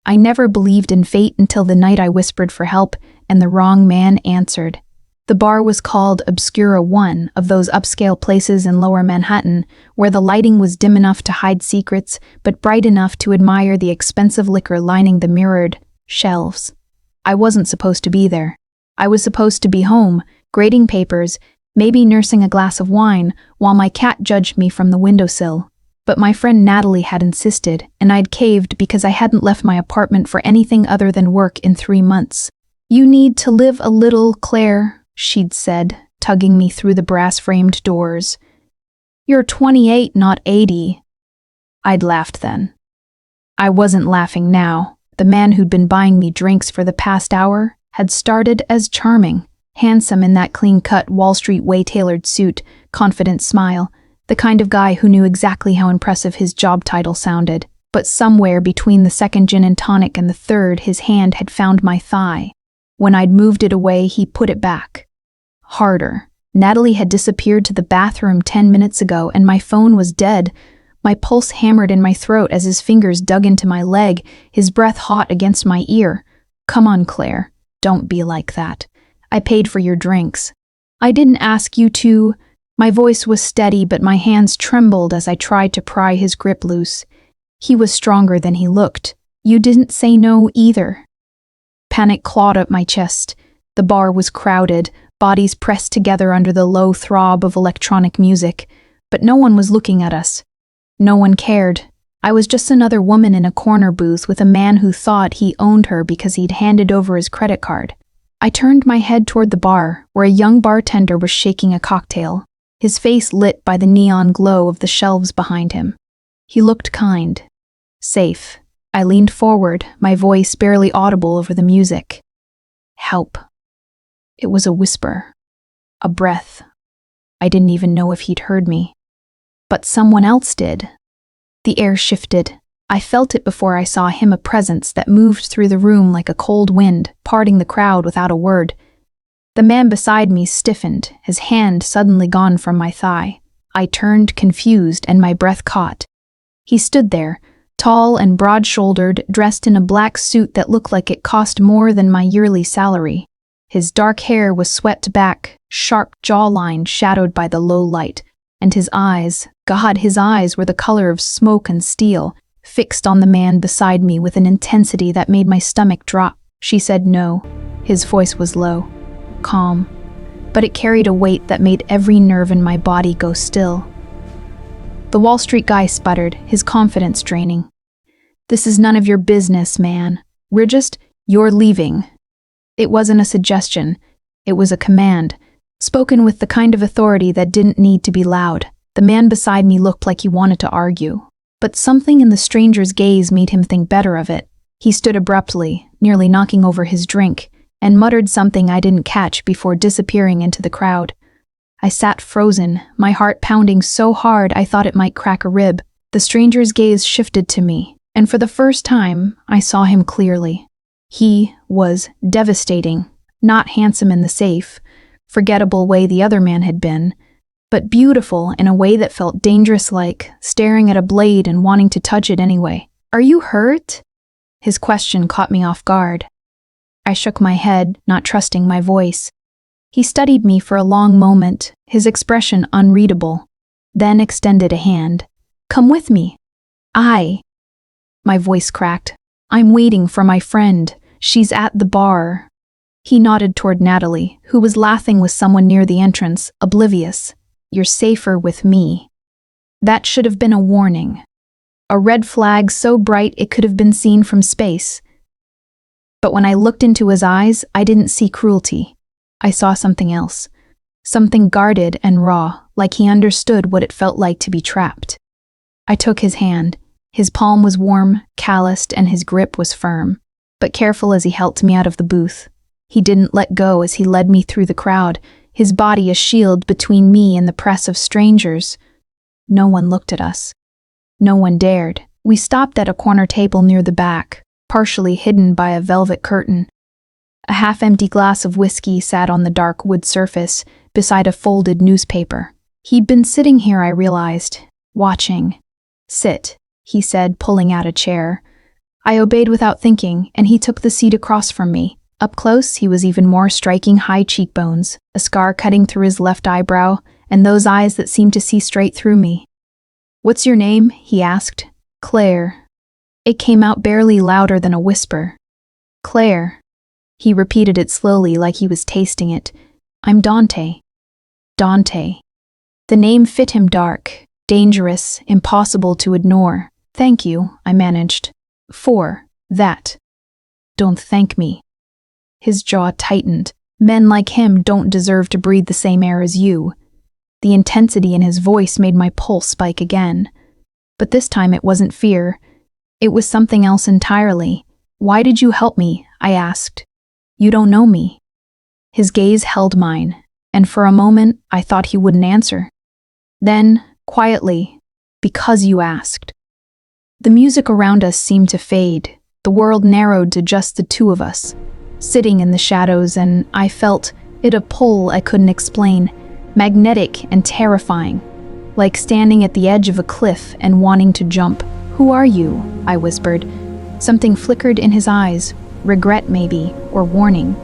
I never believed in fate until the night I whispered for help and the wrong man answered. The bar was called Obscura One, of those upscale places in lower Manhattan, where the lighting was dim enough to hide secrets, but bright enough to admire the expensive liquor lining the mirrored shelves. I wasn't supposed to be there. I was supposed to be home, grading papers, maybe nursing a glass of wine, while my cat judged me from the windowsill. But my friend Natalie had insisted, and I'd caved because I hadn't left my apartment for anything other than work in 3 months. "You need to live a little, Claire," she'd said, tugging me through the brass-framed doors. "You're 28, not 80. I'd laughed then. I wasn't laughing now. The man who'd been buying me drinks for the past hour had started as charming, handsome in that clean-cut Wall Street way-tailored suit, confident smile, the kind of guy who knew exactly how impressive his job title sounded. But somewhere between the second gin and tonic and the third, his hand had found my thigh. When I'd moved it away, he put it back. Harder. Natalie had disappeared to the bathroom 10 minutes ago, and my phone was dead. My pulse hammered in my throat as his fingers dug into my leg, his breath hot against my ear. "Come on, Claire. Don't be like that. I paid for your drinks. I didn't ask you to." My voice was steady, but my hands trembled as I tried to pry his grip loose. He was stronger than he looked. "You didn't say no either." Panic clawed up my chest. The bar was crowded, bodies pressed together under the low throb of electronic music, but no one was looking at us. No one cared. I was just another woman in a corner booth with a man who thought he owned her because he'd handed over his credit card. I turned my head toward the bar, where a young bartender was shaking a cocktail, his face lit by the neon glow of the shelves behind him. He looked kind. Safe. I leaned forward, my voice barely audible over the music. "Help." It was a whisper. A breath. I didn't even know if he'd heard me. But someone else did. The air shifted. I felt it before I saw him, a presence that moved through the room like a cold wind, parting the crowd without a word. The man beside me stiffened, his hand suddenly gone from my thigh. I turned, confused, and my breath caught. He stood there, tall and broad-shouldered, dressed in a black suit that looked like it cost more than my yearly salary. His dark hair was swept back, sharp jawline shadowed by the low light, and his eyes, God, his eyes were the color of smoke and steel, fixed on the man beside me with an intensity that made my stomach drop. "She said no." His voice was low, calm, but it carried a weight that made every nerve in my body go still. The Wall Street guy sputtered, his confidence draining. "This is none of your business, man. You're leaving." It wasn't a suggestion. It was a command, spoken with the kind of authority that didn't need to be loud. The man beside me looked like he wanted to argue, but something in the stranger's gaze made him think better of it. He stood abruptly, nearly knocking over his drink, and muttered something I didn't catch before disappearing into the crowd. I sat frozen, my heart pounding so hard I thought it might crack a rib. The stranger's gaze shifted to me, and for the first time, I saw him clearly. He was devastating, not handsome in the safe, forgettable way the other man had been, but beautiful in a way that felt dangerous, like staring at a blade and wanting to touch it anyway. "Are you hurt?" His question caught me off guard. I shook my head, not trusting my voice. He studied me for a long moment, his expression unreadable, then extended a hand. "Come with me." My voice cracked. "I'm waiting for my friend. She's at the bar." He nodded toward Natalie, who was laughing with someone near the entrance, oblivious. "You're safer with me." That should have been a warning. A red flag so bright it could have been seen from space. But when I looked into his eyes, I didn't see cruelty. I saw something else. Something guarded and raw, like he understood what it felt like to be trapped. I took his hand. His palm was warm, calloused, and his grip was firm, but careful as he helped me out of the booth. He didn't let go as he led me through the crowd, his body a shield between me and the press of strangers. No one looked at us. No one dared. We stopped at a corner table near the back, partially hidden by a velvet curtain. A half-empty glass of whiskey sat on the dark wood surface, beside a folded newspaper. He'd been sitting here, I realized, watching. "Sit," he said, pulling out a chair. I obeyed without thinking, and he took the seat across from me. Up close, he was even more striking: high cheekbones, a scar cutting through his left eyebrow, and those eyes that seemed to see straight through me. "What's your name?" he asked. "Claire." It came out barely louder than a whisper. "Claire." He repeated it slowly, like he was tasting it. "I'm Dante." Dante. The name fit him: dark, dangerous, impossible to ignore. "Thank you," I managed. "For that." "Don't thank me." His jaw tightened. "Men like him don't deserve to breathe the same air as you." The intensity in his voice made my pulse spike again. But this time it wasn't fear. It was something else entirely. "Why did you help me?" I asked. "You don't know me." His gaze held mine, and for a moment I thought he wouldn't answer. Then, quietly, "Because you asked." The music around us seemed to fade. The world narrowed to just the two of us, sitting in the shadows, and I felt it, a pull I couldn't explain, magnetic and terrifying, like standing at the edge of a cliff and wanting to jump. "Who are you?" I whispered. Something flickered in his eyes, regret maybe, or warning.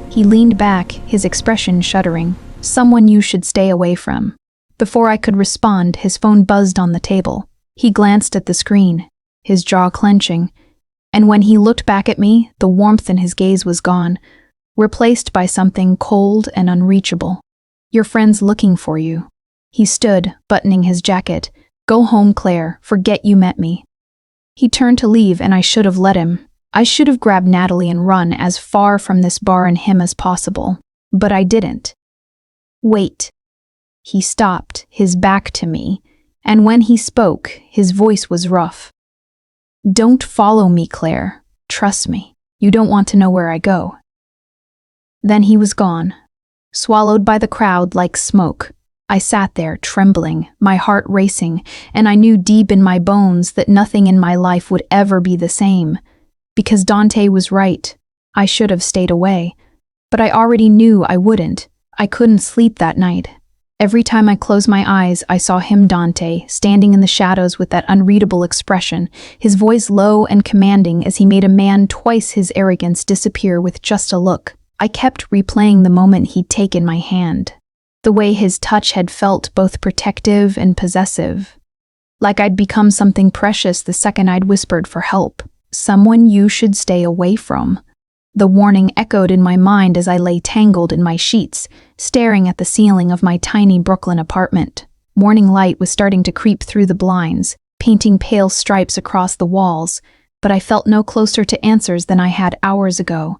He leaned back, his expression shuddering. "Someone you should stay away from." Before I could respond, his phone buzzed on the table. He glanced at the screen, his jaw clenching, and when he looked back at me, the warmth in his gaze was gone, replaced by something cold and unreachable. "Your friend's looking for you." He stood, buttoning his jacket. "Go home, Claire. Forget you met me." He turned to leave, and I should have let him. I should have grabbed Natalie and run as far from this bar and him as possible. But I didn't. "Wait." He stopped, his back to me, and when he spoke, his voice was rough. "Don't follow me, Claire. Trust me. You don't want to know where I go." Then he was gone, swallowed by the crowd like smoke. I sat there, trembling, my heart racing, and I knew deep in my bones that nothing in my life would ever be the same. Because Dante was right. I should have stayed away. But I already knew I wouldn't. I couldn't sleep that night. Every time I closed my eyes, I saw him, Dante, standing in the shadows with that unreadable expression, his voice low and commanding as he made a man twice his arrogance disappear with just a look. I kept replaying the moment he'd taken my hand. The way his touch had felt both protective and possessive. Like I'd become something precious the second I'd whispered for help. "Someone you should stay away from." The warning echoed in my mind as I lay tangled in my sheets, staring at the ceiling of my tiny Brooklyn apartment. Morning light was starting to creep through the blinds, painting pale stripes across the walls, but I felt no closer to answers than I had hours ago.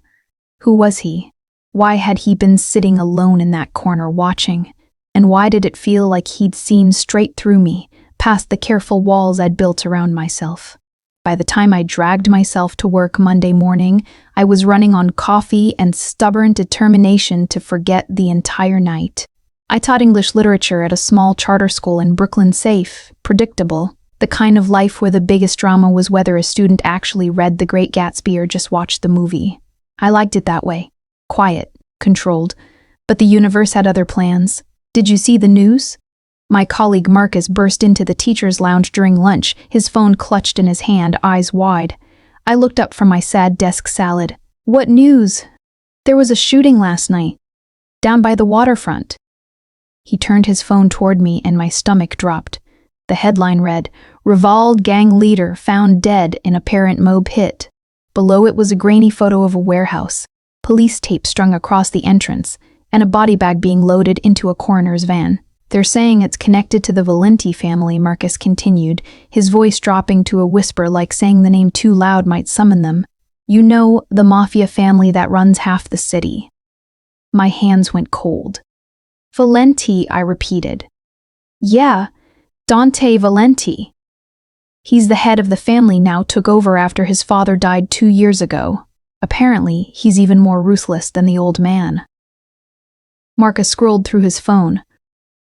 Who was he? Why had he been sitting alone in that corner watching? And why did it feel like he'd seen straight through me, past the careful walls I'd built around myself? By the time I dragged myself to work Monday morning, I was running on coffee and stubborn determination to forget the entire night. I taught English literature at a small charter school in Brooklyn, safe, predictable, the kind of life where the biggest drama was whether a student actually read The Great Gatsby or just watched the movie. I liked it that way. Quiet, controlled. But the universe had other plans. Did you see the news? My colleague Marcus burst into the teacher's lounge during lunch, his phone clutched in his hand, eyes wide. I looked up from my sad desk salad. "What news?" "There was a shooting last night, down by the waterfront." He turned his phone toward me and my stomach dropped. The headline read, "Revolved Gang Leader Found Dead in Apparent Mob Hit." Below it was a grainy photo of a warehouse, police tape strung across the entrance, and a body bag being loaded into a coroner's van. "They're saying it's connected to the Valenti family," Marcus continued, his voice dropping to a whisper like saying the name too loud might summon them. "You know, the Mafia family that runs half the city." My hands went cold. "Valenti," I repeated. "Yeah, Dante Valenti. He's the head of the family now, took over after his father died 2 years ago. Apparently, he's even more ruthless than the old man." Marcus scrolled through his phone.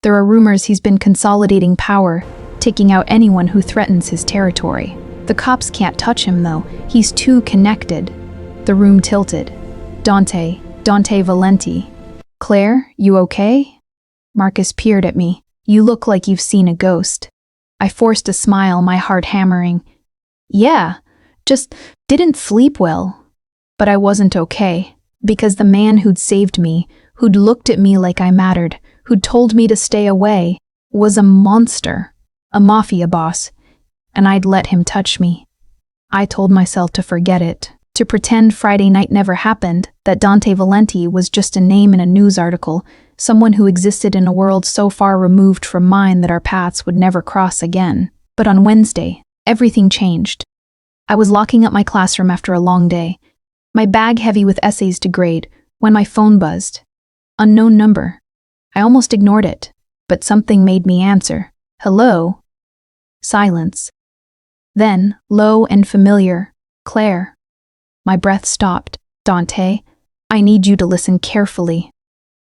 "There are rumors he's been consolidating power, taking out anyone who threatens his territory. The cops can't touch him, though. He's too connected." The room tilted. Dante Valenti. "Claire, you okay?" Marcus peered at me. "You look like you've seen a ghost." I forced a smile, my heart hammering. "Yeah, Just didn't sleep well. But I wasn't okay, because the man who'd saved me, who'd looked at me like I mattered, who'd told me to stay away, was a monster, a mafia boss, and I'd let him touch me. I told myself to forget it, to pretend Friday night never happened, that Dante Valenti was just a name in a news article, someone who existed in a world so far removed from mine that our paths would never cross again. But on Wednesday, everything changed. I was locking up my classroom after a long day, my bag heavy with essays to grade, when my phone buzzed. Unknown number. I almost ignored it, but something made me answer. Hello? Silence. Then, low and familiar, Claire. My breath stopped. Dante, I need you to listen carefully.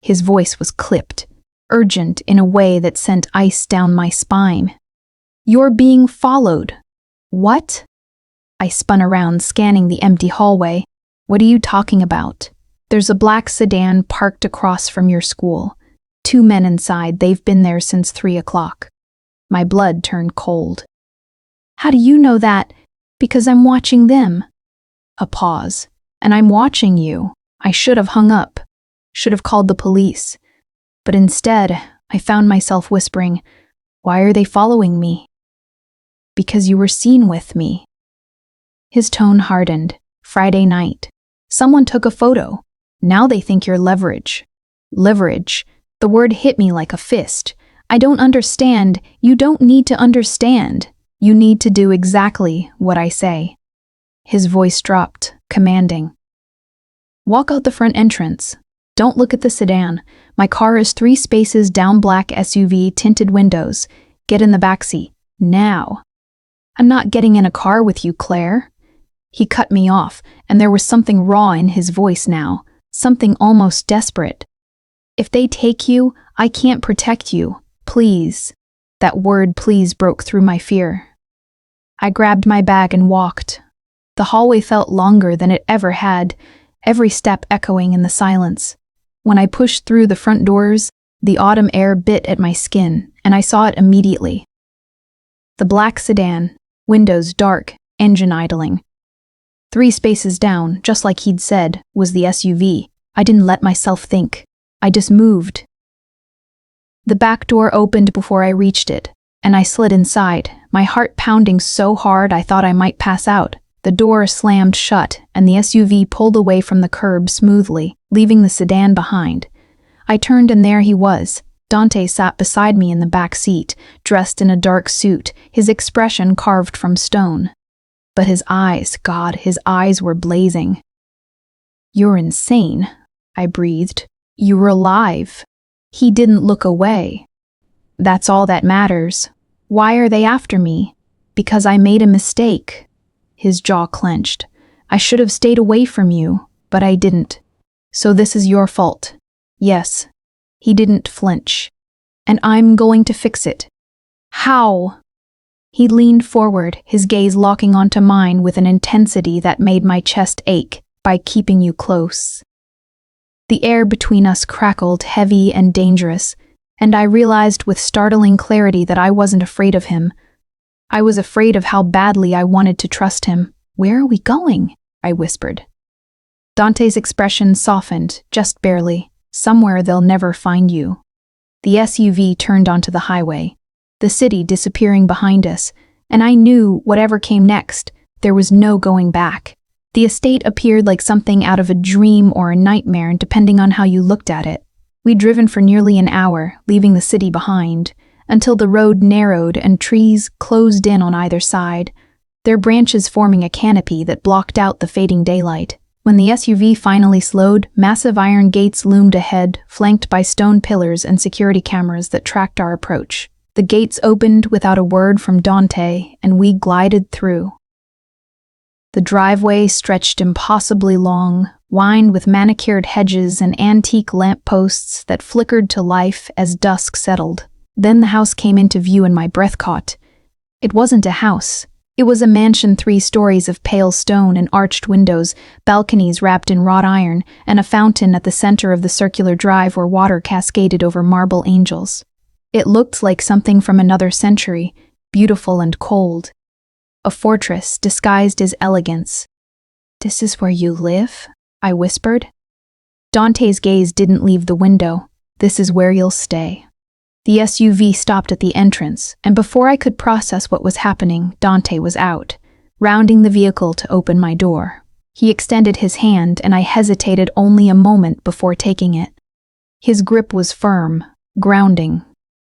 His voice was clipped, urgent in a way that sent ice down my spine. You're being followed. What? I spun around, scanning the empty hallway. What are you talking about? There's a black sedan parked across from your school. 2 men inside, they've been there since 3 o'clock. My blood turned cold. How do you know that? Because I'm watching them. A pause. And I'm watching you. I should have hung up. Should have called the police. But instead, I found myself whispering, why are they following me? Because you were seen with me. His tone hardened. Friday night. Someone took a photo. Now they think you're leverage. Leverage. The word hit me like a fist. I don't understand. You don't need to understand. You need to do exactly what I say. His voice dropped, commanding. Walk out the front entrance. Don't look at the sedan. My car is 3 spaces down, black SUV, tinted windows. Get in the backseat. Now. I'm not getting in a car with you, Claire. He cut me off, and there was something raw in his voice now, something almost desperate. If they take you, I can't protect you. Please. That word please broke through my fear. I grabbed my bag and walked. The hallway felt longer than it ever had, every step echoing in the silence. When I pushed through the front doors, the autumn air bit at my skin, and I saw it immediately. The black sedan, windows dark, engine idling. 3 spaces down, just like he'd said, was the SUV. I didn't let myself think. I just moved. The back door opened before I reached it, and I slid inside, my heart pounding so hard I thought I might pass out. The door slammed shut, and the SUV pulled away from the curb smoothly, leaving the sedan behind. I turned, and there he was. Dante sat beside me in the back seat, dressed in a dark suit, his expression carved from stone. But his eyes, God, his eyes were blazing. You're insane, I breathed. You were alive. He didn't look away. That's all that matters. Why are they after me? Because I made a mistake. His jaw clenched. I should have stayed away from you, but I didn't. So this is your fault. Yes. He didn't flinch. And I'm going to fix it. How? He leaned forward, his gaze locking onto mine with an intensity that made my chest ache. By keeping you close. The air between us crackled, heavy and dangerous, and I realized with startling clarity that I wasn't afraid of him. I was afraid of how badly I wanted to trust him. Where are we going? I whispered. Dante's expression softened, just barely. Somewhere they'll never find you. The SUV turned onto the highway, the city disappearing behind us, and I knew whatever came next, there was no going back. The estate appeared like something out of a dream or a nightmare, depending on how you looked at it. We'd driven for nearly an hour, leaving the city behind, until the road narrowed and trees closed in on either side, their branches forming a canopy that blocked out the fading daylight. When the SUV finally slowed, massive iron gates loomed ahead, flanked by stone pillars and security cameras that tracked our approach. The gates opened without a word from Dante, and we glided through. The driveway stretched impossibly long, lined with manicured hedges and antique lampposts that flickered to life as dusk settled. Then the house came into view and my breath caught. It wasn't a house. It was a mansion, 3 stories of pale stone and arched windows, balconies wrapped in wrought iron, and a fountain at the center of the circular drive where water cascaded over marble angels. It looked like something from another century, beautiful and cold. a fortress disguised as elegance. "This is where you live?" I whispered. Dante's gaze didn't leave the window. "This is where you'll stay." The SUV stopped at the entrance, and before I could process what was happening, Dante was out, rounding the vehicle to open my door. He extended his hand, and I hesitated only a moment before taking it. His grip was firm, grounding,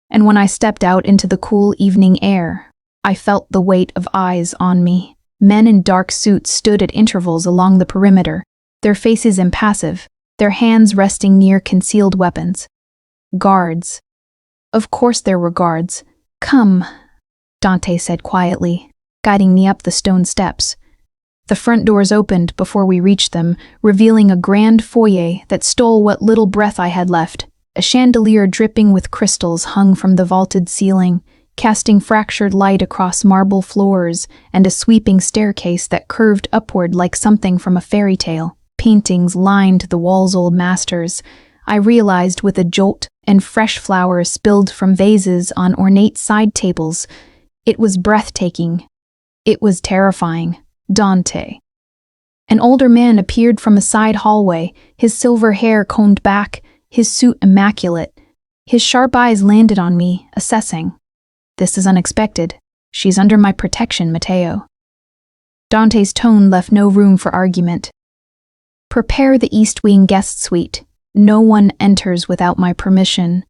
and when I stepped out into the cool evening air, I felt the weight of eyes on me. Men in dark suits stood at intervals along the perimeter, their faces impassive, their hands resting near concealed weapons. Guards. Of course there were guards. "Come," Dante said quietly, guiding me up the stone steps. The front doors opened before we reached them, revealing a grand foyer that stole what little breath I had left. A chandelier dripping with crystals hung from the vaulted ceiling, casting fractured light across marble floors, and a sweeping staircase that curved upward like something from a fairy tale. Paintings lined the walls' old masters, I realized with a jolt, and fresh flowers spilled from vases on ornate side tables. It was breathtaking. It was terrifying. Dante. An older man appeared from a side hallway, his silver hair combed back, his suit immaculate. His sharp eyes landed on me, assessing. "This is unexpected. She's under my protection, Matteo." Dante's tone left no room for argument. "Prepare the East Wing guest suite. No one enters without my permission."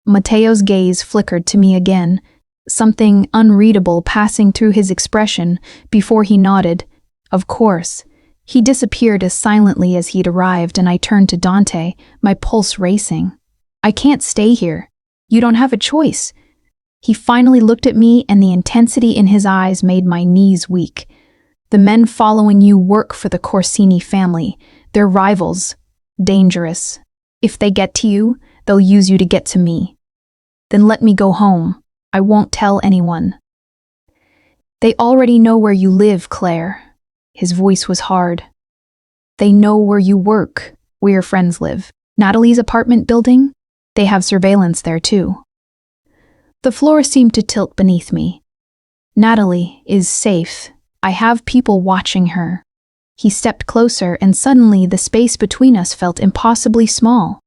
Matteo's gaze flickered to me again, something unreadable passing through his expression before he nodded. "Of course." He disappeared as silently as he'd arrived, and I turned to Dante, my pulse racing. "I can't stay here. You don't have a choice." He finally looked at me, and the intensity in his eyes made my knees weak. "The men following you work for the Corsini family. They're rivals. Dangerous. If they get to you, they'll use you to get to me. Then let me go home. I won't tell anyone." "They already know where you live, Claire." His voice was hard. "They know where you work, where your friends live. Natalie's apartment building? They have surveillance there too." The floor seemed to tilt beneath me. "Natalie is safe. I have people watching her." He stepped closer, and suddenly the space between us felt impossibly small.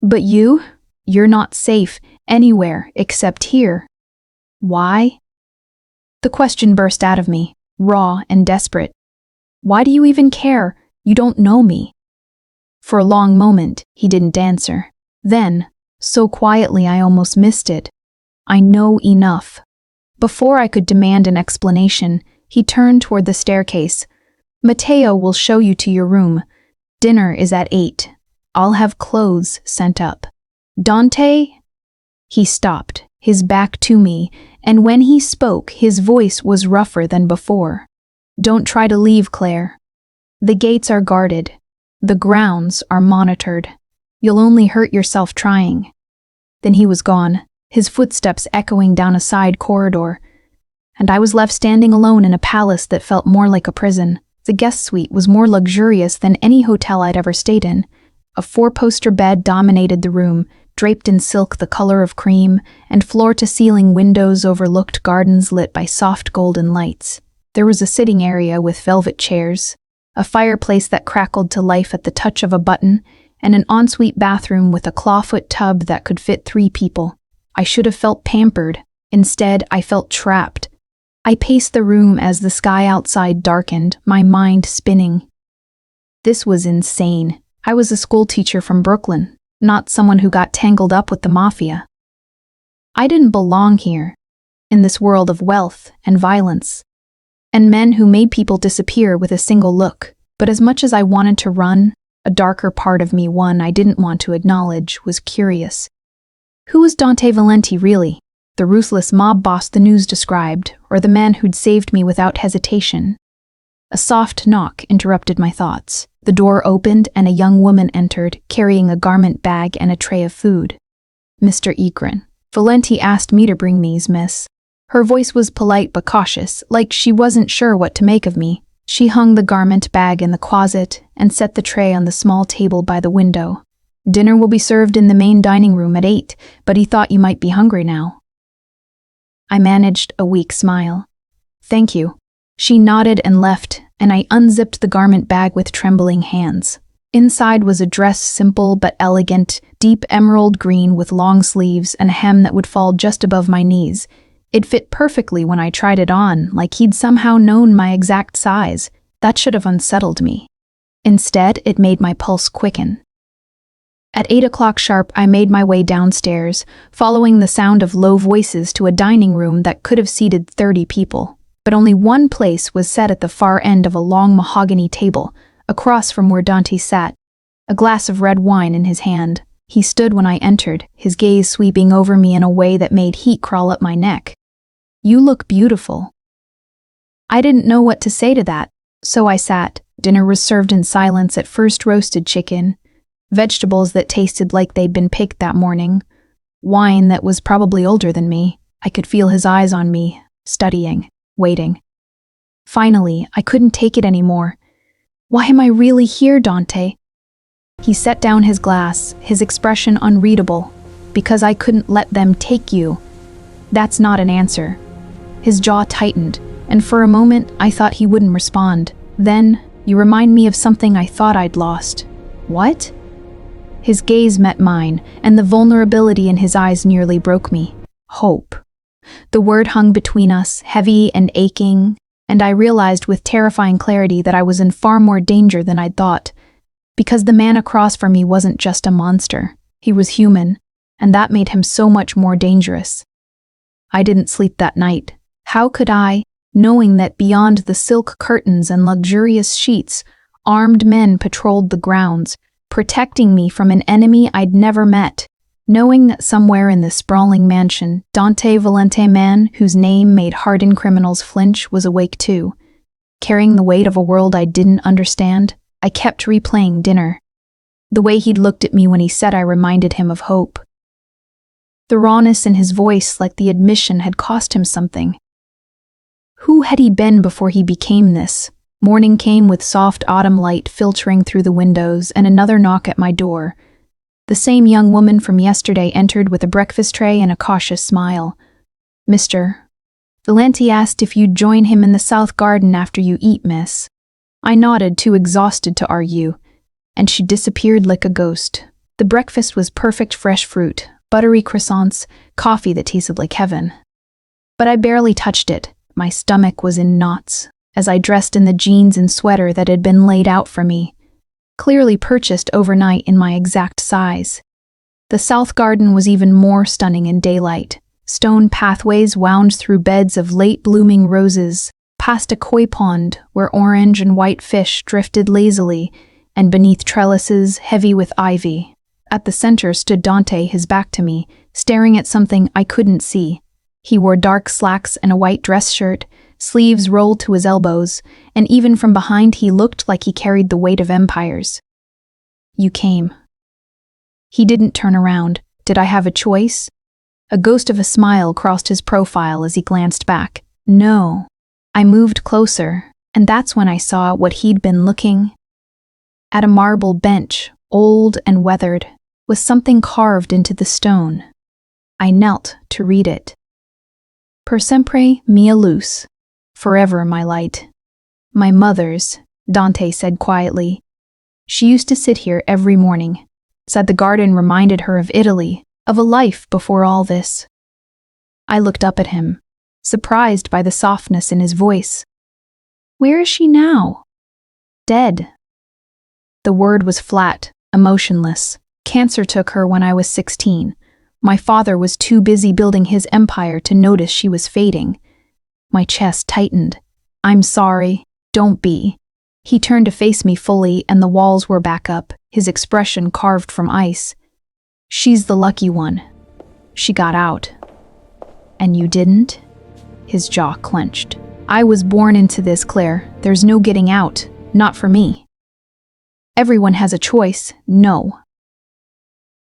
"But you're not safe anywhere except here." "Why?" The question burst out of me, raw and desperate. "Why do you even care? You don't know me." For a long moment, he didn't answer. Then, so quietly I almost missed it, "I know enough." Before I could demand an explanation, he turned toward the staircase. "Matteo will show you to your room. Dinner is at 8. I'll have clothes sent up." "Dante?" He stopped, his back to me, and when he spoke, his voice was rougher than before. "Don't try to leave, Claire. The gates are guarded. The grounds are monitored. You'll only hurt yourself trying." Then he was gone, his footsteps echoing down a side corridor, and I was left standing alone in a palace that felt more like a prison. The guest suite was more luxurious than any hotel I'd ever stayed in. A 4-poster bed dominated the room, draped in silk the color of cream, and floor-to-ceiling windows overlooked gardens lit by soft golden lights. There was a sitting area with velvet chairs, a fireplace that crackled to life at the touch of a button, and an ensuite bathroom with a clawfoot tub that could fit 3 people. I should have felt pampered. Instead, I felt trapped. I paced the room as the sky outside darkened, my mind spinning. This was insane. I was a schoolteacher from Brooklyn, not someone who got tangled up with the Mafia. I didn't belong here, in this world of wealth and violence, and men who made people disappear with a single look. But as much as I wanted to run, a darker part of me, one I didn't want to acknowledge, was curious. Who was Dante Valenti really? The ruthless mob boss the news described, or the man who'd saved me without hesitation? A soft knock interrupted my thoughts. The door opened and a young woman entered, carrying a garment bag and a tray of food. "Mr. Ekran, Valenti asked me to bring these, miss." Her voice was polite but cautious, like she wasn't sure what to make of me. She hung the garment bag in the closet and set the tray on the small table by the window. "Dinner will be served in the main dining room at 8, but he thought you might be hungry now." I managed a weak smile. "Thank you." She nodded and left, and I unzipped the garment bag with trembling hands. Inside was a dress simple but elegant, deep emerald green with long sleeves and a hem that would fall just above my knees. It fit perfectly when I tried it on, like he'd somehow known my exact size. That should have unsettled me. Instead, it made my pulse quicken. At 8 o'clock sharp, I made my way downstairs, following the sound of low voices to a dining room that could have seated 30 people. But only one place was set at the far end of a long mahogany table, across from where Dante sat, a glass of red wine in his hand. He stood when I entered, his gaze sweeping over me in a way that made heat crawl up my neck. "You look beautiful." I didn't know what to say to that, so I sat. Dinner was served in silence. At first, roasted chicken, vegetables that tasted like they'd been picked that morning, wine that was probably older than me. I could feel his eyes on me, studying, waiting. Finally, I couldn't take it anymore. "Why am I really here, Dante?" He set down his glass, his expression unreadable. "Because I couldn't let them take you." That's not an answer. His jaw tightened, and for a moment I thought he wouldn't respond. Then, "You remind me of something I thought I'd lost." "What?" His gaze met mine, and the vulnerability in his eyes nearly broke me. Hope. The word hung between us, heavy and aching, and I realized with terrifying clarity that I was in far more danger than I'd thought. Because the man across from me wasn't just a monster. He was human, and that made him so much more dangerous. I didn't sleep that night. How could I, knowing that beyond the silk curtains and luxurious sheets, armed men patrolled the grounds, protecting me from an enemy I'd never met, knowing that somewhere in this sprawling mansion, Dante Valente, man whose name made hardened criminals flinch, was awake too, carrying the weight of a world I didn't understand. I kept replaying dinner. The way he'd looked at me when he said I reminded him of hope. The rawness in his voice, like the admission had cost him something. Who had he been before he became this? Morning came with soft autumn light filtering through the windows, and another knock at my door. The same young woman from yesterday entered with a breakfast tray and a cautious smile. "Mr. Valenti asked if you'd join him in the south garden after you eat, miss." I nodded, too exhausted to argue, and she disappeared like a ghost. The breakfast was perfect fresh fruit, buttery croissants, coffee that tasted like heaven. But I barely touched it. My stomach was in knots, as I dressed in the jeans and sweater that had been laid out for me, clearly purchased overnight in my exact size. The south garden was even more stunning in daylight. Stone pathways wound through beds of late-blooming roses, past a koi pond where orange and white fish drifted lazily, and beneath trellises heavy with ivy. At the center stood Dante, his back to me, staring at something I couldn't see. He wore dark slacks and a white dress shirt, sleeves rolled to his elbows, and even from behind he looked like he carried the weight of empires. "You came." He didn't turn around. Did I have a choice? A ghost of a smile crossed his profile as he glanced back. No. I moved closer, and that's when I saw what he'd been looking at. A marble bench, old and weathered, with something carved into the stone. I knelt to read it. "Per sempre mia luz," forever my light. "My mother's," Dante said quietly. "She used to sit here every morning," said the garden reminded her of Italy, of a life before all this. I looked up at him, surprised by the softness in his voice. "Where is she now?" "Dead." The word was flat, emotionless. Cancer took her when I was 16. My father was too busy building his empire to notice she was fading. My chest tightened. "I'm sorry, don't be." He turned to face me fully, and the walls were back up, his expression carved from ice. "She's the lucky one. She got out." "And you didn't?" His jaw clenched. "I was born into this, Claire. There's no getting out. Not for me. Everyone has a choice. No."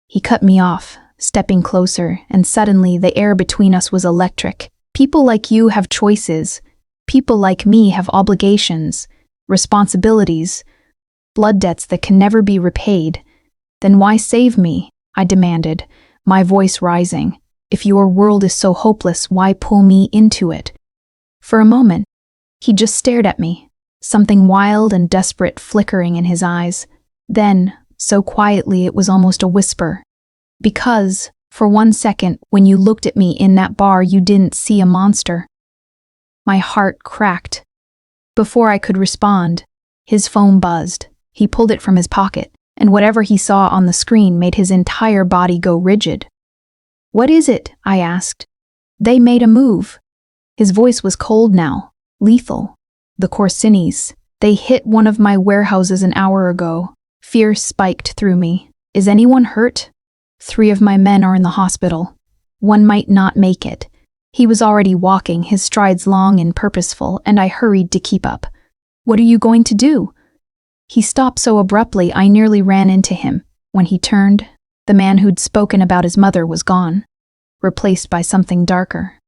He cut me off, stepping closer, and suddenly the air between us was electric. "People like you have choices. People like me have obligations, responsibilities, blood debts that can never be repaid. Then why save me?" I demanded, my voice rising. "If your world is so hopeless, why pull me into it?" For a moment, He just stared at me, something wild and desperate flickering in his eyes. Then, so quietly it was almost a whisper, "Because, for 1 second, when you looked at me in that bar, you didn't see a monster." My heart cracked. Before I could respond, his phone buzzed. He pulled it from his pocket, and whatever he saw on the screen made his entire body go rigid. "What is it?" I asked. "They made a move." His voice was cold now, lethal. "The Corsinis. They hit one of my warehouses an hour ago." Fear spiked through me. "Is anyone hurt?" "3 of my men are in the hospital. One might not make it." He was already walking, his strides long and purposeful, and I hurried to keep up. "What are you going to do?" He stopped so abruptly I nearly ran into him. When he turned, the man who'd spoken about his mother was gone, replaced by something darker,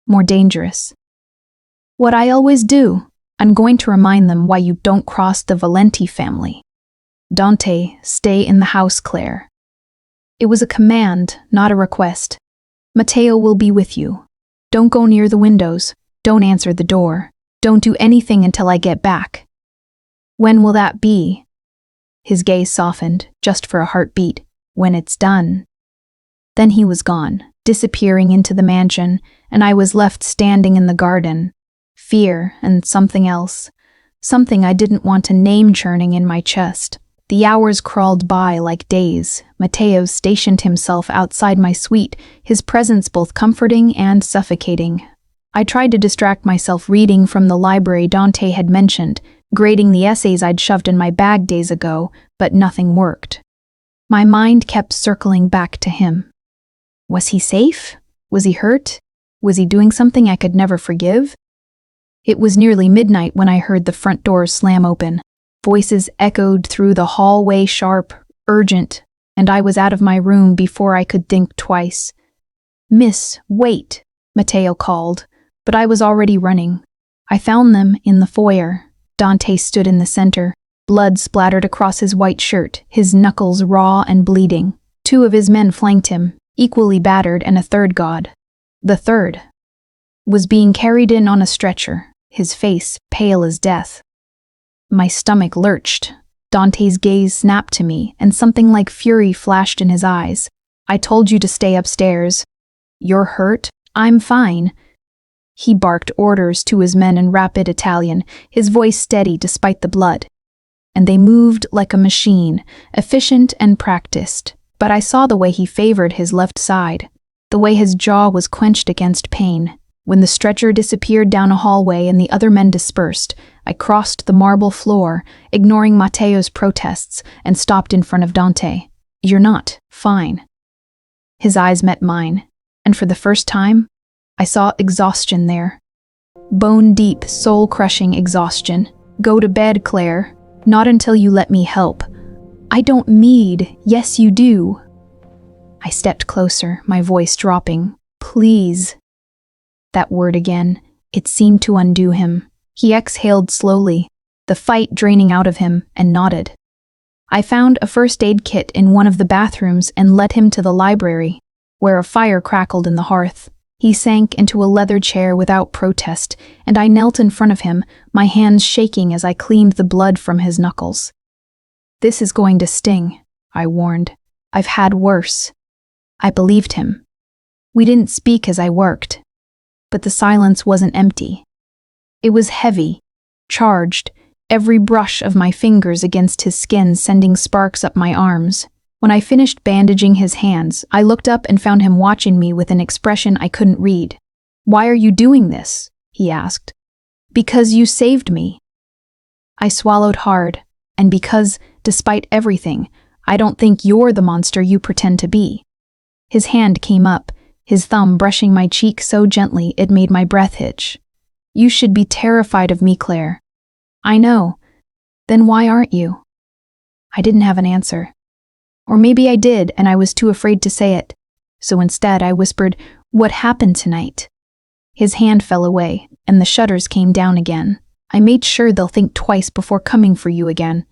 more dangerous. "What I always do. I'm going to remind them why you don't cross the Valenti family. Dante, stay in the house, Claire." It was a command, not a request. "Matteo will be with you. Don't go near the windows. Don't answer the door. Don't do anything until I get back." "When will that be?" His gaze softened, just for a heartbeat. "When it's done." Then he was gone, disappearing into the mansion, and I was left standing in the garden. Fear and something else. Something I didn't want to name churning in my chest. The hours crawled by like days. Matteo stationed himself outside my suite, his presence both comforting and suffocating. I tried to distract myself reading from the library Dante had mentioned, grading the essays I'd shoved in my bag days ago, but nothing worked. My mind kept circling back to him. Was he safe? Was he hurt? Was he doing something I could never forgive? It was nearly midnight when I heard the front door slam open. Voices echoed through the hallway, sharp, urgent, and I was out of my room before I could think twice. "Miss, wait," Matteo called, but I was already running. I found them in the foyer. Dante stood in the center, blood splattered across his white shirt, his knuckles raw and bleeding. 2 of his men flanked him, equally battered, and a third god. The third was being carried in on a stretcher, his face pale as death. My stomach lurched. Dante's gaze snapped to me, and something like fury flashed in his eyes. "I told you to stay upstairs." "You're hurt?" "I'm fine." He barked orders to his men in rapid Italian, his voice steady despite the blood. And they moved like a machine, efficient and practiced. But I saw the way he favored his left side, the way his jaw was clenched against pain. When the stretcher disappeared down a hallway and the other men dispersed, I crossed the marble floor, ignoring Matteo's protests, and stopped in front of Dante. "You're not fine." His eyes met mine, and for the first time, I saw exhaustion there. Bone-deep, soul-crushing exhaustion. "Go to bed, Claire. Not until you let me help." "I don't need, yes you do." I stepped closer, my voice dropping. "Please." That word again, it seemed to undo him. He exhaled slowly, the fight draining out of him, and nodded. I found a first aid kit in one of the bathrooms and led him to the library, where a fire crackled in the hearth. He sank into a leather chair without protest, and I knelt in front of him, my hands shaking as I cleaned the blood from his knuckles. "This is going to sting," I warned. "I've had worse." I believed him. We didn't speak as I worked, but the silence wasn't empty. It was heavy, charged, every brush of my fingers against his skin sending sparks up my arms. When I finished bandaging his hands, I looked up and found him watching me with an expression I couldn't read. "Why are you doing this?" he asked. "Because you saved me." I swallowed hard, and because, despite everything, I don't think you're the monster you pretend to be. His hand came up, his thumb brushing my cheek so gently it made my breath hitch. "You should be terrified of me, Claire." "I know. Then why aren't you?" I didn't have an answer. Or maybe I did, and I was too afraid to say it. So instead I whispered, "What happened tonight?" His hand fell away, and the shutters came down again. "I made sure they'll think twice before coming for you again."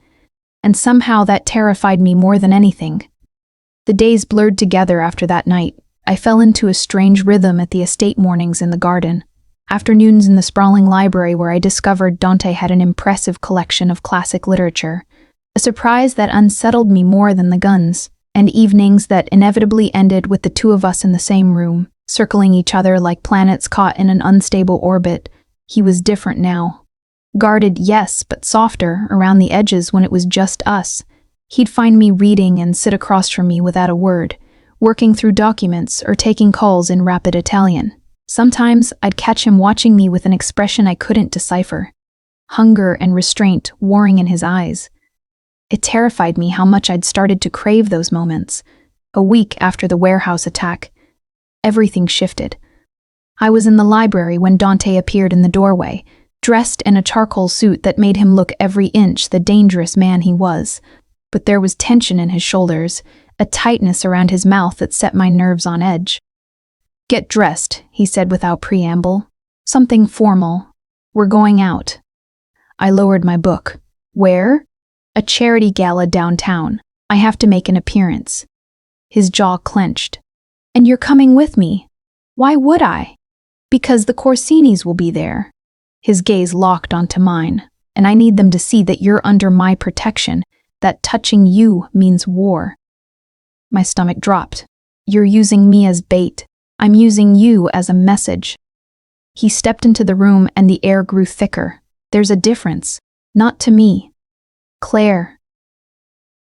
And somehow that terrified me more than anything. The days blurred together after that night. I fell into a strange rhythm at the estate mornings in the garden. Afternoons in the sprawling library where I discovered Dante had an impressive collection of classic literature, a surprise that unsettled me more than the guns, and evenings that inevitably ended with the two of us in the same room, circling each other like planets caught in an unstable orbit. He was different now. Guarded, yes, but softer around the edges when it was just us. He'd find me reading and sit across from me without a word, working through documents or taking calls in rapid Italian. Sometimes I'd catch him watching me with an expression I couldn't decipher. Hunger and restraint warring in his eyes. It terrified me how much I'd started to crave those moments. A week after the warehouse attack, everything shifted. I was in the library when Dante appeared in the doorway, dressed in a charcoal suit that made him look every inch the dangerous man he was. But there was tension in his shoulders, a tightness around his mouth that set my nerves on edge. "Get dressed," he said without preamble. "Something formal. We're going out." I lowered my book. "Where?" "A charity gala downtown. I have to make an appearance." His jaw clenched. "And you're coming with me?" "Why would I?" "Because the Corsinis will be there." His gaze locked onto mine. "And I need them to see that you're under my protection, that touching you means war." My stomach dropped. "You're using me as bait. I'm using you as a message." He stepped into the room and the air grew thicker. "There's a difference. Not to me. Claire."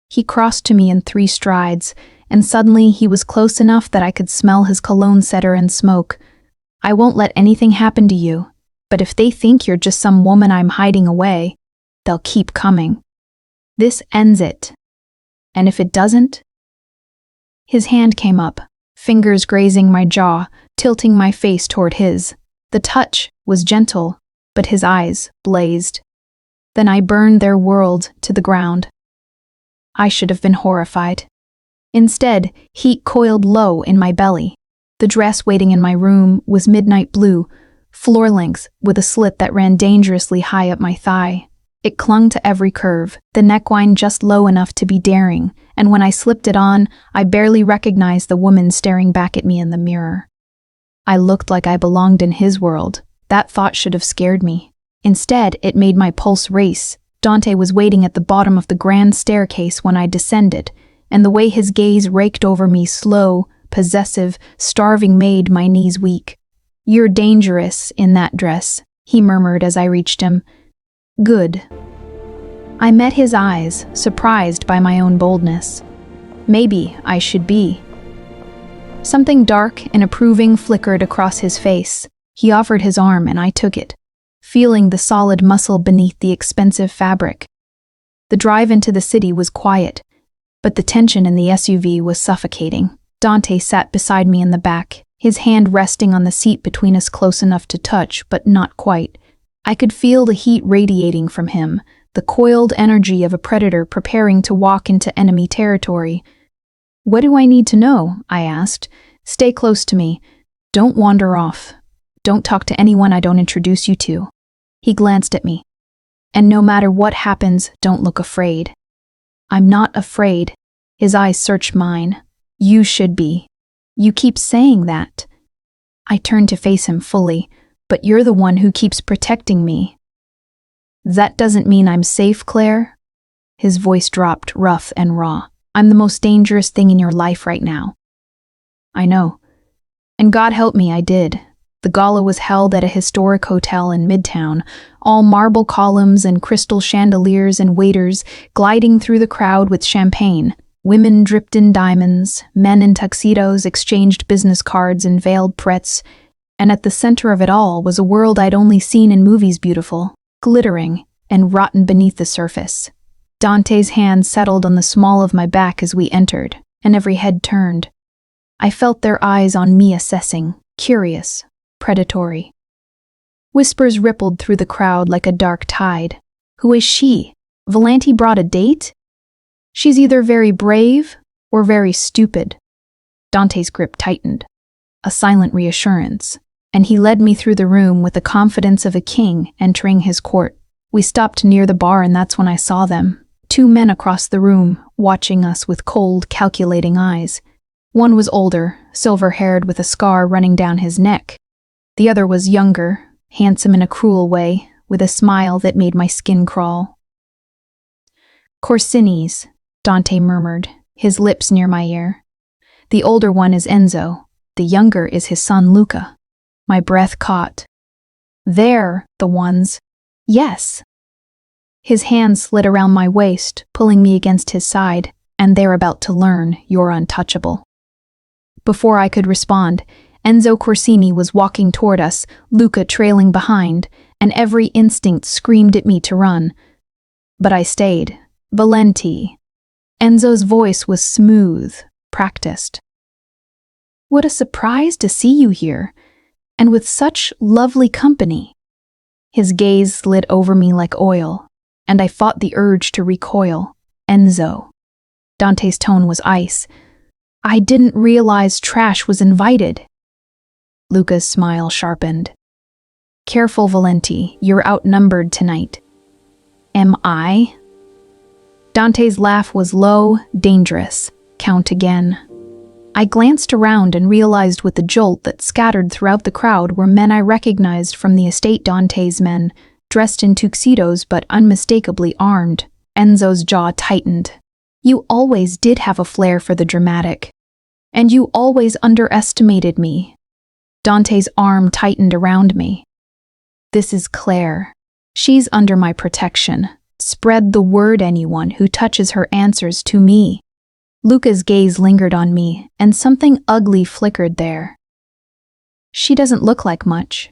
He crossed to me in 3 strides, and suddenly he was close enough that I could smell his cologne setter and smoke. "I won't let anything happen to you, but if they think you're just some woman I'm hiding away, they'll keep coming. This ends it. And if it doesn't?" His hand came up, fingers grazing my jaw, tilting my face toward his. The touch was gentle, but his eyes blazed. Then I burned their world to the ground. I should have been horrified. Instead, heat coiled low in my belly. The dress waiting in my room was midnight blue, floor-length with a slit that ran dangerously high up my thigh. It clung to every curve, the neckline just low enough to be daring, and when I slipped it on, I barely recognized the woman staring back at me in the mirror. I looked like I belonged in his world. That thought should have scared me. Instead, it made my pulse race. Dante was waiting at the bottom of the grand staircase when I descended, and the way his gaze raked over me, slow, possessive, starving, made my knees weak. "You're dangerous in that dress," he murmured as I reached him. "Good." I met his eyes, surprised by my own boldness. Maybe I should be. Something dark and approving flickered across his face. He offered his arm and I took it, feeling the solid muscle beneath the expensive fabric. The drive into the city was quiet, but the tension in the SUV was suffocating. Dante sat beside me in the back, his hand resting on the seat between us, close enough to touch, but not quite. I could feel the heat radiating from him, the coiled energy of a predator preparing to walk into enemy territory. "What do I need to know?" I asked. "Stay close to me. Don't wander off. Don't talk to anyone I don't introduce you to." He glanced at me. "And no matter what happens, don't look afraid." "I'm not afraid." His eyes searched mine. "You should be. You keep saying that." I turned to face him fully. "But you're the one who keeps protecting me." "That doesn't mean I'm safe, Claire." His voice dropped, rough and raw. "I'm the most dangerous thing in your life right now." "I know. And God help me, I did." The gala was held at a historic hotel in Midtown, all marble columns and crystal chandeliers and waiters gliding through the crowd with champagne. Women dripped in diamonds, men in tuxedos exchanged business cards and veiled prettes, and at the center of it all was a world I'd only seen in movies, beautiful, glittering, and rotten beneath the surface. Dante's hand settled on the small of my back as we entered, and every head turned. I felt their eyes on me, assessing, curious, predatory. Whispers rippled through the crowd like a dark tide. "Who is she? Volanti brought a date? She's either very brave or very stupid." Dante's grip tightened, a silent reassurance, and he led me through the room with the confidence of a king entering his court. We stopped near the bar, and that's when I saw them. 2 men across the room, watching us with cold, calculating eyes. One was older, silver-haired with a scar running down his neck. The other was younger, handsome in a cruel way, with a smile that made my skin crawl. Corsini's, Dante murmured, his lips near my ear. The older one is Enzo, the younger is his son Luca. My breath caught. They're the ones. Yes. His hand slid around my waist, pulling me against his side, and they're about to learn you're untouchable. Before I could respond, Enzo Corsini was walking toward us, Luca trailing behind, and every instinct screamed at me to run. But I stayed. Valenti. Enzo's voice was smooth, practiced. What a surprise to see you here, and with such lovely company. His gaze slid over me like oil, and I fought the urge to recoil. Enzo. Dante's tone was ice. I didn't realize trash was invited. Luca's smile sharpened. Careful, Valenti, you're outnumbered tonight. Am I? Dante's laugh was low, dangerous. Count again. I glanced around and realized with a jolt that scattered throughout the crowd were men I recognized from the estate Dante's men, dressed in tuxedos but unmistakably armed. Enzo's jaw tightened. You always did have a flair for the dramatic. And you always underestimated me. Dante's arm tightened around me. This is Claire. She's under my protection. Spread the word, anyone who touches her answers to me. Luca's gaze lingered on me, and something ugly flickered there. She doesn't look like much.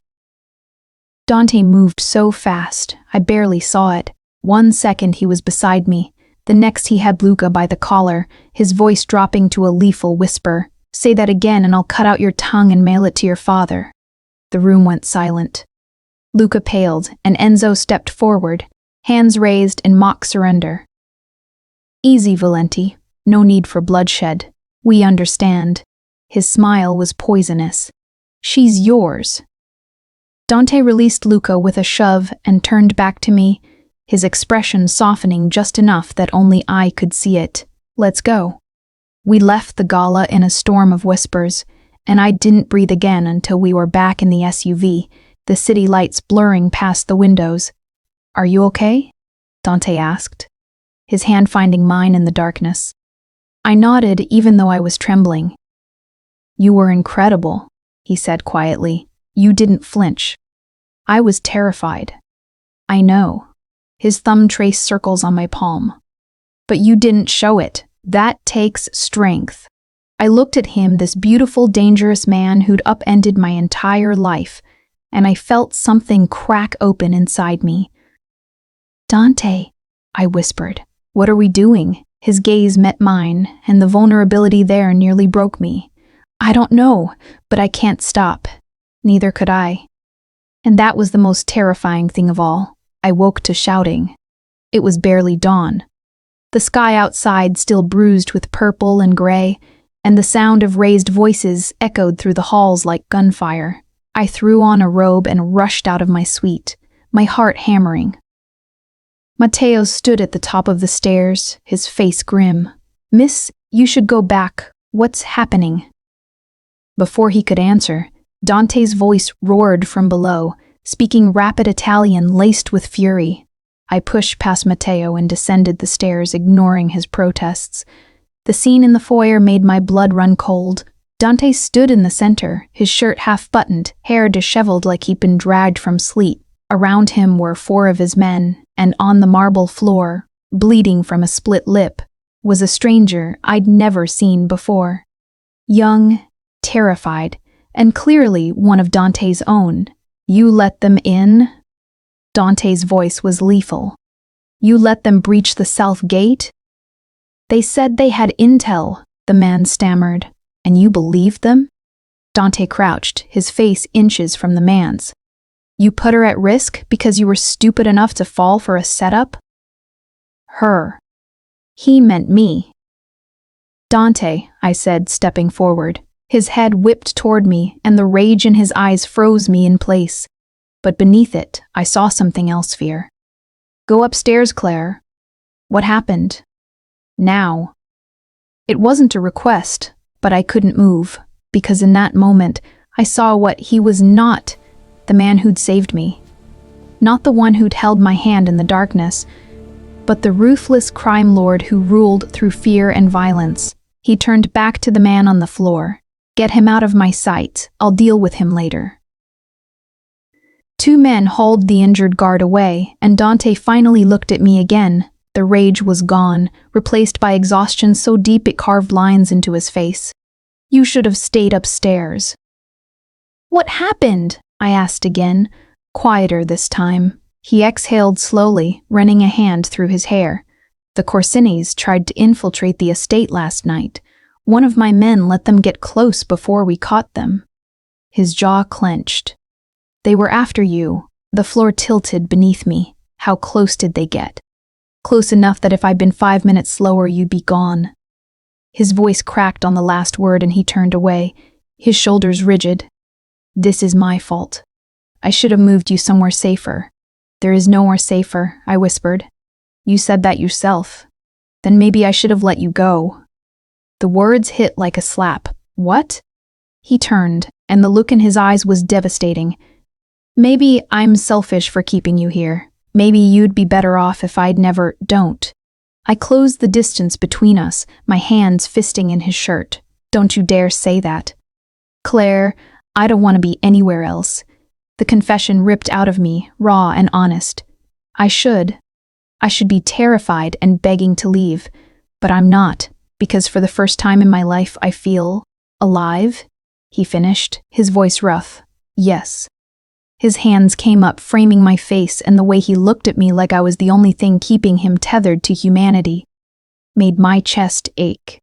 Dante moved so fast, I barely saw it. 1 second he was beside me. The next he had Luca by the collar, his voice dropping to a lethal whisper. Say that again and I'll cut out your tongue and mail it to your father. The room went silent. Luca paled, and Enzo stepped forward, hands raised in mock surrender. Easy, Valenti. No need for bloodshed. We understand. His smile was poisonous. She's yours. Dante released Luca with a shove and turned back to me, his expression softening just enough that only I could see it. Let's go. We left the gala in a storm of whispers, and I didn't breathe again until we were back in the SUV, the city lights blurring past the windows. Are you okay? Dante asked, his hand finding mine in the darkness. I nodded even though I was trembling. You were incredible, he said quietly. You didn't flinch. I was terrified. I know. His thumb traced circles on my palm. But you didn't show it. That takes strength. I looked at him, this beautiful, dangerous man who'd upended my entire life, and I felt something crack open inside me. Dante, I whispered. What are we doing? His gaze met mine, and the vulnerability there nearly broke me. I don't know, but I can't stop. Neither could I. And that was the most terrifying thing of all. I woke to shouting. It was barely dawn. The sky outside still bruised with purple and gray, and the sound of raised voices echoed through the halls like gunfire. I threw on a robe and rushed out of my suite, my heart hammering. Matteo stood at the top of the stairs, his face grim. Miss, you should go back. What's happening? Before he could answer, Dante's voice roared from below, speaking rapid Italian laced with fury. I pushed past Matteo and descended the stairs, ignoring his protests. The scene in the foyer made my blood run cold. Dante stood in the center, his shirt half-buttoned, hair disheveled like he'd been dragged from sleet. Around him were 4 of his men, and on the marble floor, bleeding from a split lip, was a stranger I'd never seen before. Young, terrified, and clearly one of Dante's own. You let them in? Dante's voice was lethal. You let them breach the south gate? They said they had intel, the man stammered. And you believed them? Dante crouched, his face inches from the man's. You put her at risk because you were stupid enough to fall for a setup? Her. He meant me. Dante, I said, stepping forward. His head whipped toward me, and the rage in his eyes froze me in place. But beneath it, I saw something else fear. Go upstairs, Claire. What happened? Now. It wasn't a request, but I couldn't move, because in that moment, I saw what he was not, the man who'd saved me. Not the one who'd held my hand in the darkness, but the ruthless crime lord who ruled through fear and violence. He turned back to the man on the floor. Get him out of my sight. I'll deal with him later. Two men hauled the injured guard away, and Dante finally looked at me again. The rage was gone, replaced by exhaustion so deep it carved lines into his face. You should have stayed upstairs. What happened? I asked again, quieter this time. He exhaled slowly, running a hand through his hair. The Corsinis tried to infiltrate the estate last night. One of my men let them get close before we caught them. His jaw clenched. They were after you. The floor tilted beneath me. How close did they get? Close enough that if I'd been 5 minutes slower, you'd be gone. His voice cracked on the last word and he turned away, his shoulders rigid. This is my fault. I should have moved you somewhere safer. There is nowhere safer, I whispered. You said that yourself. Then maybe I should have let you go. The words hit like a slap. What? He turned, and the look in his eyes was devastating. Maybe I'm selfish for keeping you here. Maybe you'd be better off if I'd never. Don't. I closed the distance between us, my hands fisting in his shirt. Don't you dare say that. Claire, I don't want to be anywhere else. The confession ripped out of me, raw and honest. I should be terrified and begging to leave, but I'm not, because for the first time in my life I feel alive, he finished, his voice rough. Yes. His hands came up, framing my face, and the way he looked at me like I was the only thing keeping him tethered to humanity made my chest ache.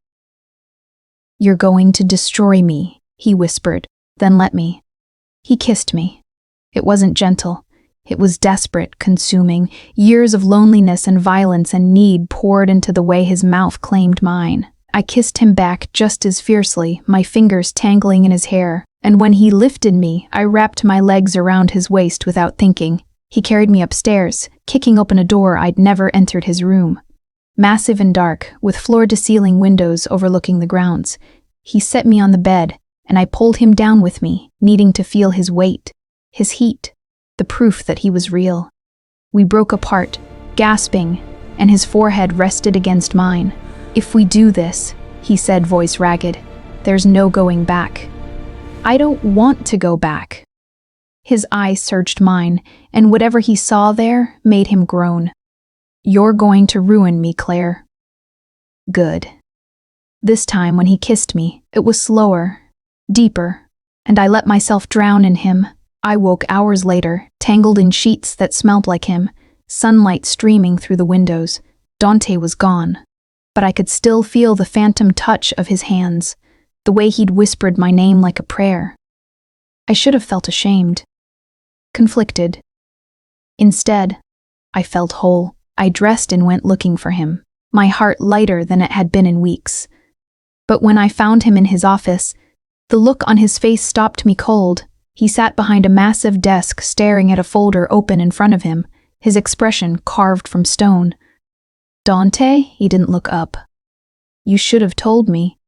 You're going to destroy me, he whispered, then let me. He kissed me. It wasn't gentle. It was desperate, consuming. Years of loneliness and violence and need poured into the way his mouth claimed mine. I kissed him back just as fiercely, my fingers tangling in his hair, and when he lifted me, I wrapped my legs around his waist without thinking. He carried me upstairs, kicking open a door I'd never entered his room. Massive and dark, with floor-to-ceiling windows overlooking the grounds. He set me on the bed, and I pulled him down with me, needing to feel his weight, his heat, the proof that he was real. We broke apart, gasping, and his forehead rested against mine. If we do this, he said, voice ragged, there's no going back. I don't want to go back. His eyes searched mine, and whatever he saw there made him groan. You're going to ruin me, Claire. Good. This time when he kissed me, it was slower, deeper, and I let myself drown in him. I woke hours later, tangled in sheets that smelled like him, sunlight streaming through the windows. Dante was gone, but I could still feel the phantom touch of his hands, the way he'd whispered my name like a prayer. I should have felt ashamed, conflicted. Instead, I felt whole. I dressed and went looking for him, my heart lighter than it had been in weeks. But when I found him in his office, the look on his face stopped me cold. He sat behind a massive desk, staring at a folder open in front of him, his expression carved from stone. Dante? He didn't look up. You should have told me.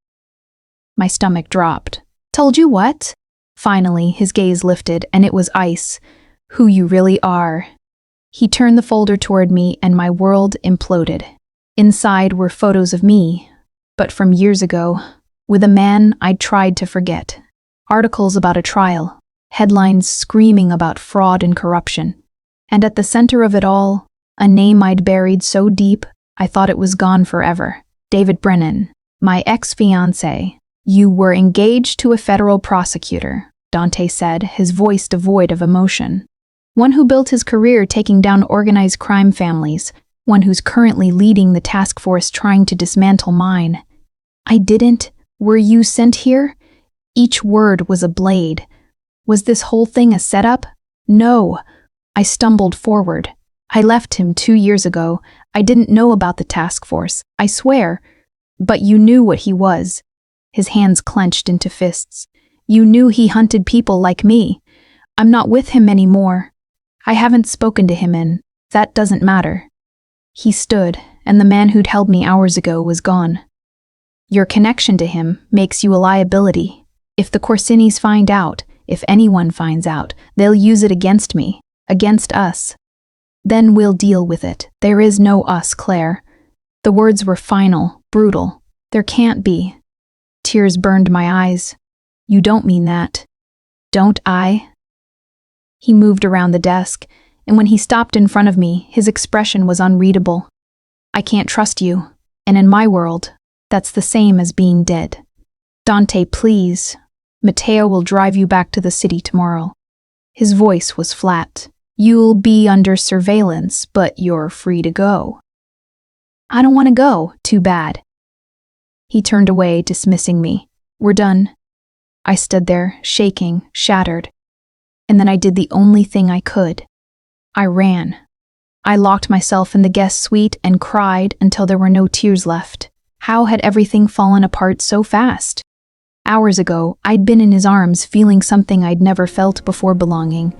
My stomach dropped. Told you what? Finally, his gaze lifted, and it was ice. Who you really are. He turned the folder toward me, and my world imploded. Inside were photos of me, but from years ago, with a man I'd tried to forget. Articles about a trial. Headlines screaming about fraud and corruption. And at the center of it all, a name I'd buried so deep, I thought it was gone forever. David Brennan, my ex-fiancé. You were engaged to a federal prosecutor, Dante said, his voice devoid of emotion. One who built his career taking down organized crime families, one who's currently leading the task force trying to dismantle mine. I didn't. Were you sent here? Each word was a blade. Was this whole thing a setup? No. I stumbled forward. I left him 2 years ago. I didn't know about the task force, I swear. But you knew what he was. His hands clenched into fists. You knew he hunted people like me. I'm not with him anymore. I haven't spoken to him and that doesn't matter. He stood, and the man who'd held me hours ago was gone. Your connection to him makes you a liability. If the Corsinis find out, If anyone finds out, they'll use it against me, against us. Then we'll deal with it. There is no us, Claire." The words were final, brutal. "There can't be." Tears burned my eyes. "You don't mean that." "Don't I?" He moved around the desk, and when he stopped in front of me, his expression was unreadable. "I can't trust you, and in my world, that's the same as being dead. Dante, please. Matteo will drive you back to the city tomorrow." His voice was flat. "You'll be under surveillance, but you're free to go." "I don't want to go. Too bad." He turned away, dismissing me. "We're done." I stood there, shaking, shattered. And then I did the only thing I could. I ran. I locked myself in the guest suite and cried until there were no tears left. How had everything fallen apart so fast? Hours ago, I'd been in his arms feeling something I'd never felt before: belonging.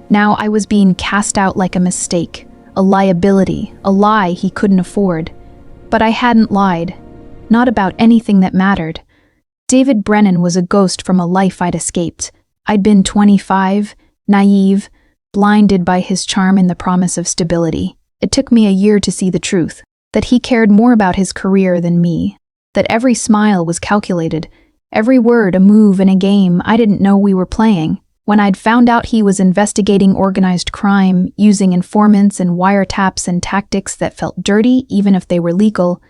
Now I was being cast out like a mistake, a liability, a lie he couldn't afford. But I hadn't lied. Not about anything that mattered. David Brennan was a ghost from a life I'd escaped. I'd been 25, naive, blinded by his charm and the promise of stability. It took me a year to see the truth, that he cared more about his career than me, that every smile was calculated, every word a move in a game I didn't know we were playing. When I'd found out he was investigating organized crime, using informants and wiretaps and tactics that felt dirty even if they were legal,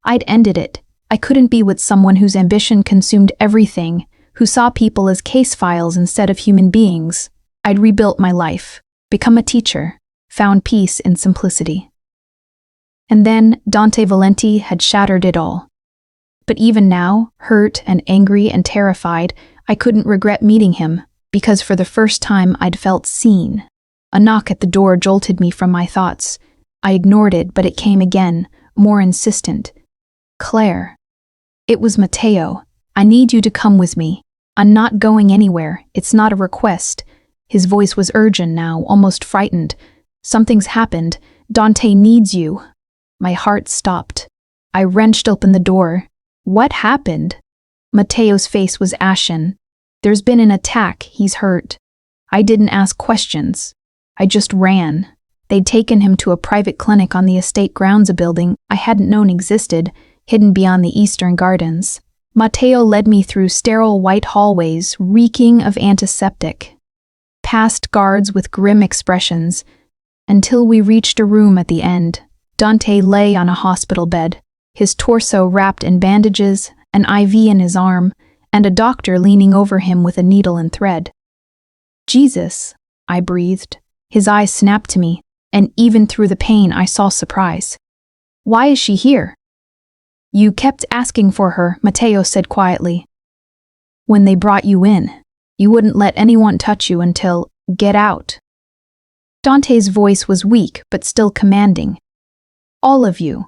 I'd ended it. I couldn't be with someone whose ambition consumed everything, who saw people as case files instead of human beings. I'd rebuilt my life, become a teacher, found peace in simplicity. And then Dante Valenti had shattered it all. But even now, hurt and angry and terrified, I couldn't regret meeting him, because for the first time I'd felt seen. A knock at the door jolted me from my thoughts. I ignored it, but it came again, more insistent. "Claire." It was Matteo. "I need you to come with me. I'm not going anywhere. It's not a request." His voice was urgent now, almost frightened. "Something's happened. Dante needs you." My heart stopped. I wrenched open the door. "What happened?" Matteo's face was ashen. "There's been an attack. He's hurt." I didn't ask questions. I just ran. They'd taken him to a private clinic on the estate grounds, a building I hadn't known existed, hidden beyond the eastern gardens. Matteo led me through sterile white hallways, reeking of antiseptic, past guards with grim expressions, until we reached a room at the end. Dante lay on a hospital bed, his torso wrapped in bandages, an IV in his arm, and a doctor leaning over him with a needle and thread. "Jesus," I breathed. His eyes snapped to me, and even through the pain I saw surprise. "Why is she here?" "You kept asking for her," Matteo said quietly. "When they brought you in, you wouldn't let anyone touch you until, get out." Dante's voice was weak but still commanding. "All of you."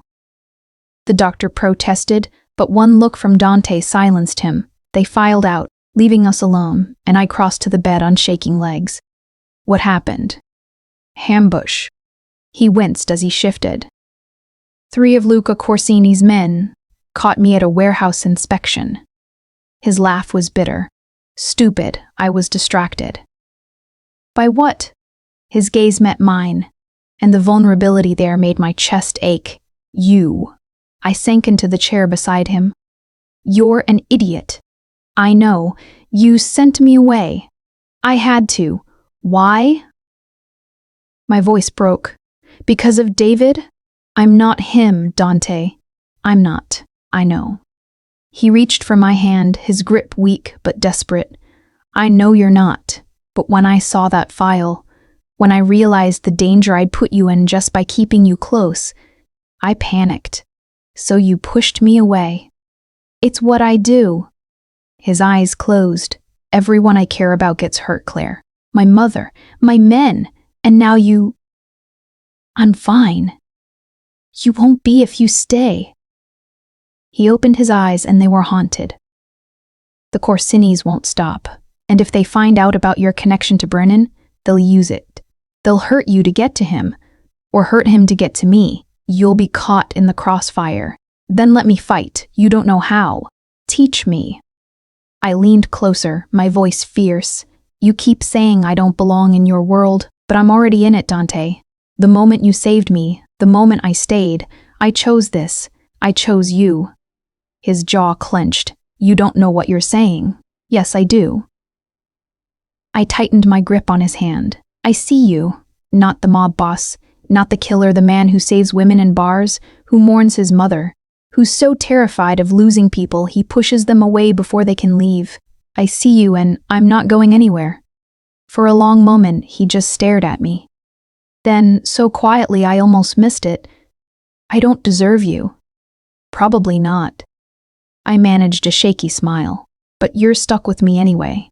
The doctor protested, but one look from Dante silenced him. They filed out, leaving us alone, and I crossed to the bed on shaking legs. "What happened?" "Ambush." He winced as he shifted. 3 of Luca Corsini's men caught me at a warehouse inspection. His laugh was bitter. "Stupid, I was distracted." "By what?" His gaze met mine, and the vulnerability there made my chest ache. "You." I sank into the chair beside him. "You're an idiot." "I know. You sent me away." "I had to." "Why?" My voice broke. "Because of David? I'm not him, Dante. I'm not. I know." He reached for my hand, his grip weak but desperate. "I know you're not, but when I saw that file, when I realized the danger I'd put you in just by keeping you close, I panicked. So you pushed me away." "It's what I do." His eyes closed. "Everyone I care about gets hurt, Claire. My mother, my men, and now you—" "I'm fine." "You won't be if you stay." He opened his eyes and they were haunted. "The Corsinis won't stop, and if they find out about your connection to Brennan, they'll use it. They'll hurt you to get to him, or hurt him to get to me. You'll be caught in the crossfire. Then let me fight. You don't know how. Teach me." I leaned closer, my voice fierce. You keep saying I don't belong in your world, but I'm already in it, Dante. The moment you saved me, the moment I stayed, I chose this. I chose you." His jaw clenched. "You don't know what you're saying." "Yes, I do." I tightened my grip on his hand. "I see you. Not the mob boss, not the killer, the man who saves women in bars, who mourns his mother, who's so terrified of losing people he pushes them away before they can leave. I see you, and I'm not going anywhere." For a long moment, he just stared at me. Then, so quietly I almost missed it, "I don't deserve you." "Probably not." I managed a shaky smile. "But you're stuck with me anyway."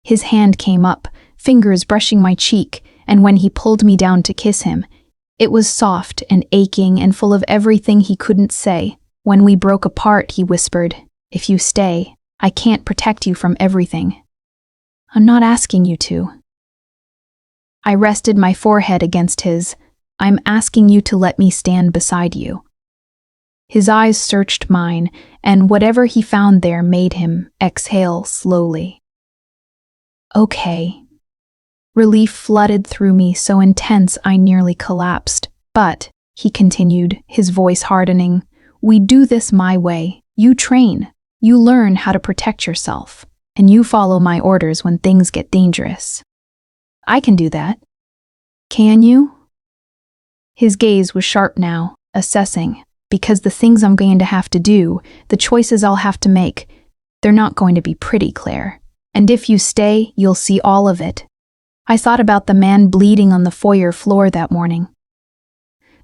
His hand came up, fingers brushing my cheek, and when he pulled me down to kiss him, it was soft and aching and full of everything he couldn't say. "When we broke apart," he whispered, "if you stay, I can't protect you from everything." "I'm not asking you to." I rested my forehead against his. "I'm asking you to let me stand beside you." His eyes searched mine, and whatever he found there made him exhale slowly. "Okay." Relief flooded through me, so intense I nearly collapsed. "But," he continued, his voice hardening, "we do this my way. You train. You learn how to protect yourself. And you follow my orders when things get dangerous." "I can do that." "Can you?" His gaze was sharp now, assessing, "because the things I'm going to have to do, the choices I'll have to make, they're not going to be pretty, Claire. And if you stay, you'll see all of it." I thought about the man bleeding on the foyer floor that morning.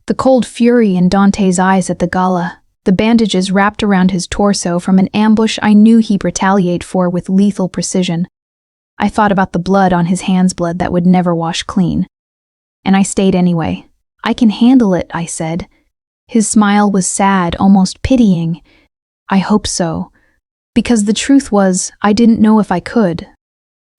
The cold fury in Dante's eyes at the gala, the bandages wrapped around his torso from an ambush I knew he'd retaliate for with lethal precision. I thought about the blood on his hands, blood that would never wash clean. And I stayed anyway. "I can handle it," I said. His smile was sad, almost pitying. "I hope so." Because the truth was, I didn't know if I could.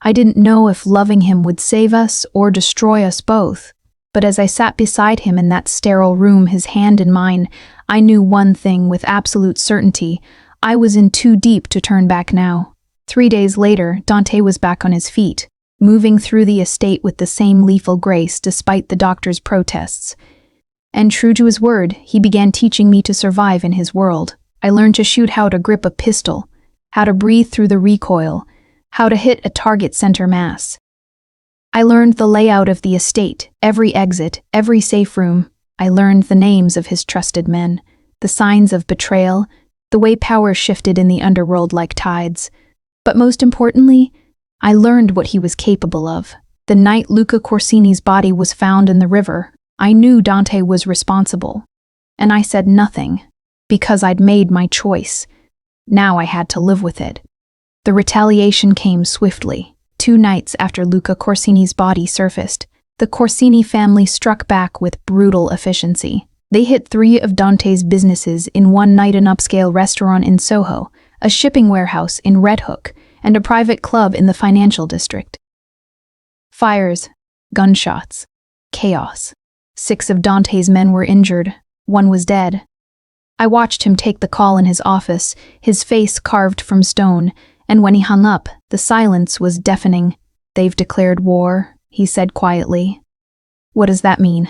I didn't know if loving him would save us or destroy us both. But as I sat beside him in that sterile room, his hand in mine, I knew one thing with absolute certainty. I was in too deep to turn back now. 3 days later, Dante was back on his feet, moving through the estate with the same lethal grace despite the doctor's protests. And true to his word, he began teaching me to survive in his world. I learned to shoot, how to grip a pistol, how to breathe through the recoil, how to hit a target center mass. I learned the layout of the estate, every exit, every safe room. I learned the names of his trusted men, the signs of betrayal, the way power shifted in the underworld like tides. But most importantly, I learned what he was capable of. The night Luca Corsini's body was found in the river, I knew Dante was responsible. And I said nothing, because I'd made my choice. Now I had to live with it. The retaliation came swiftly. 2 nights after Luca Corsini's body surfaced, the Corsini family struck back with brutal efficiency. They hit 3 of Dante's businesses in one night: an upscale restaurant in Soho, a shipping warehouse in Red Hook, and a private club in the financial district. Fires, gunshots, chaos. 6 of Dante's men were injured. 1 was dead. I watched him take the call in his office, his face carved from stone, and when he hung up, the silence was deafening. "They've declared war," he said quietly. "What does that mean?"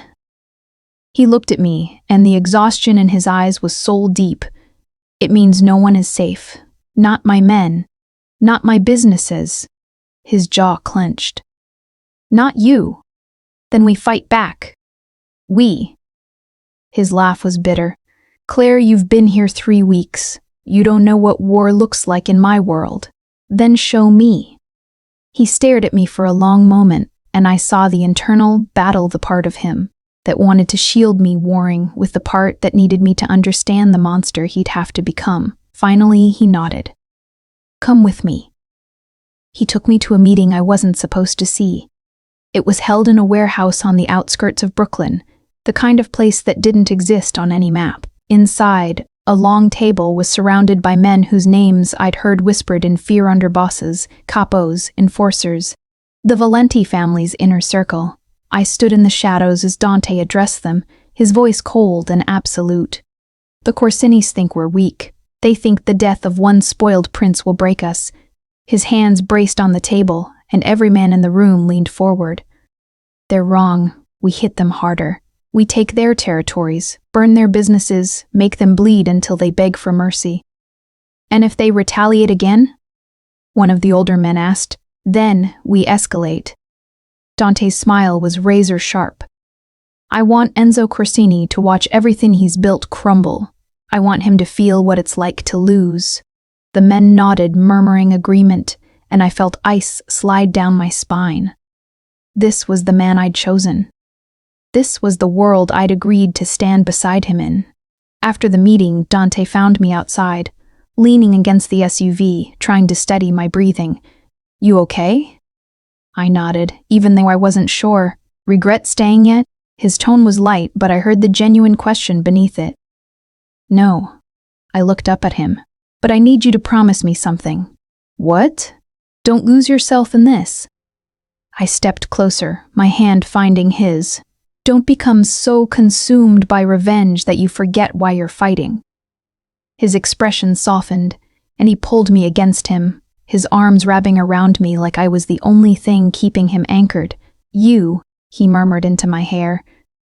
He looked at me, and the exhaustion in his eyes was soul deep. "It means no one is safe. Not my men. Not my businesses." His jaw clenched. "Not you. Then we fight back. We." His laugh was bitter. "Claire, you've been here 3 weeks. You don't know what war looks like in my world. Then show me." He stared at me for a long moment, and I saw the internal battle, the part of him that wanted to shield me warring with the part that needed me to understand the monster he'd have to become. Finally, he nodded. "Come with me." He took me to a meeting I wasn't supposed to see. It was held in a warehouse on the outskirts of Brooklyn, the kind of place that didn't exist on any map. Inside, a long table was surrounded by men whose names I'd heard whispered in fear under bosses, capos, enforcers. The Valenti family's inner circle. I stood in the shadows as Dante addressed them, his voice cold and absolute. "The Corsinis think we're weak. They think the death of one spoiled prince will break us." His hands braced on the table, and every man in the room leaned forward. They're wrong. We hit them harder. We take their territories, burn their businesses, make them bleed until they beg for mercy. And if they retaliate again? One of the older men asked. Then we escalate. Dante's smile was razor sharp. I want Enzo Corsini to watch everything he's built crumble. I want him to feel what it's like to lose. The men nodded, murmuring agreement, and I felt ice slide down my spine. This was the man I'd chosen. This was the world I'd agreed to stand beside him in. After the meeting, Dante found me outside, leaning against the SUV, trying to steady my breathing. You okay? I nodded, even though I wasn't sure. Regret staying yet? His tone was light, but I heard the genuine question beneath it. No. I looked up at him. But I need you to promise me something. What? Don't lose yourself in this. I stepped closer, my hand finding his. Don't become so consumed by revenge that you forget why you're fighting. His expression softened, and he pulled me against him, his arms wrapping around me like I was the only thing keeping him anchored. You, he murmured into my hair.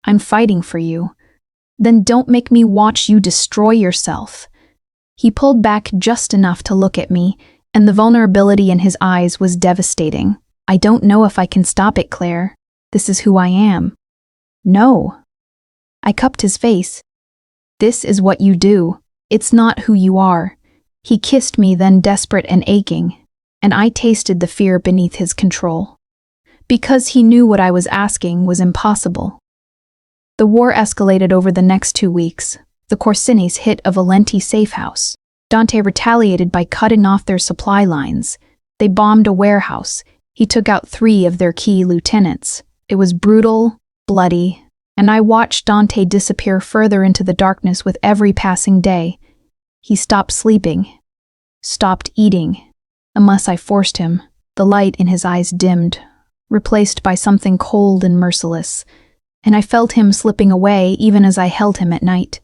I'm fighting for you. Then don't make me watch you destroy yourself. He pulled back just enough to look at me, and the vulnerability in his eyes was devastating. I don't know if I can stop it, Claire. This is who I am. No. I cupped his face. This is what you do. It's not who you are. He kissed me, then desperate and aching, and I tasted the fear beneath his control. Because he knew what I was asking was impossible. The war escalated over the next 2 weeks. The Corsinis hit a Valenti safe house. Dante retaliated by cutting off their supply lines. They bombed a warehouse. He took out 3 of their key lieutenants. It was brutal, bloody, and I watched Dante disappear further into the darkness with every passing day. He stopped sleeping, stopped eating, unless I forced him. The light in his eyes dimmed, replaced by something cold and merciless, and I felt him slipping away even as I held him at night.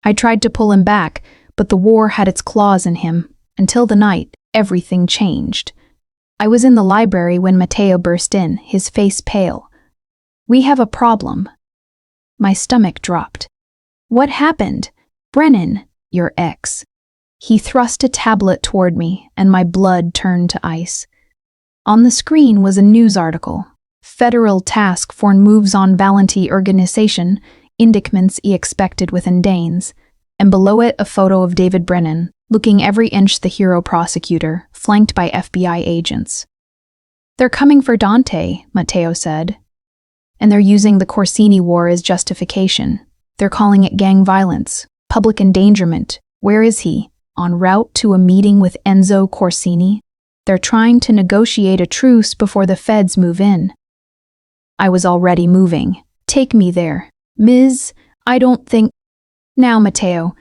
I tried to pull him back, but the war had its claws in him. Until the night, everything changed. I was in the library when Matteo burst in, his face pale. We have a problem. My stomach dropped. What happened? Brennan, your ex. He thrust a tablet toward me, and my blood turned to ice. On the screen was a news article. Federal task for moves on Valenti organization, indictments expected within days, and below it a photo of David Brennan, looking every inch the hero prosecutor, flanked by FBI agents. They're coming for Dante, Matteo said. And they're using the Corsini war as justification. They're calling it gang violence, public endangerment. Where is he? En route to a meeting with Enzo Corsini? They're trying to negotiate a truce before the feds move in. I was already moving. Take me there. Ms., I don't think... Now, Matteo.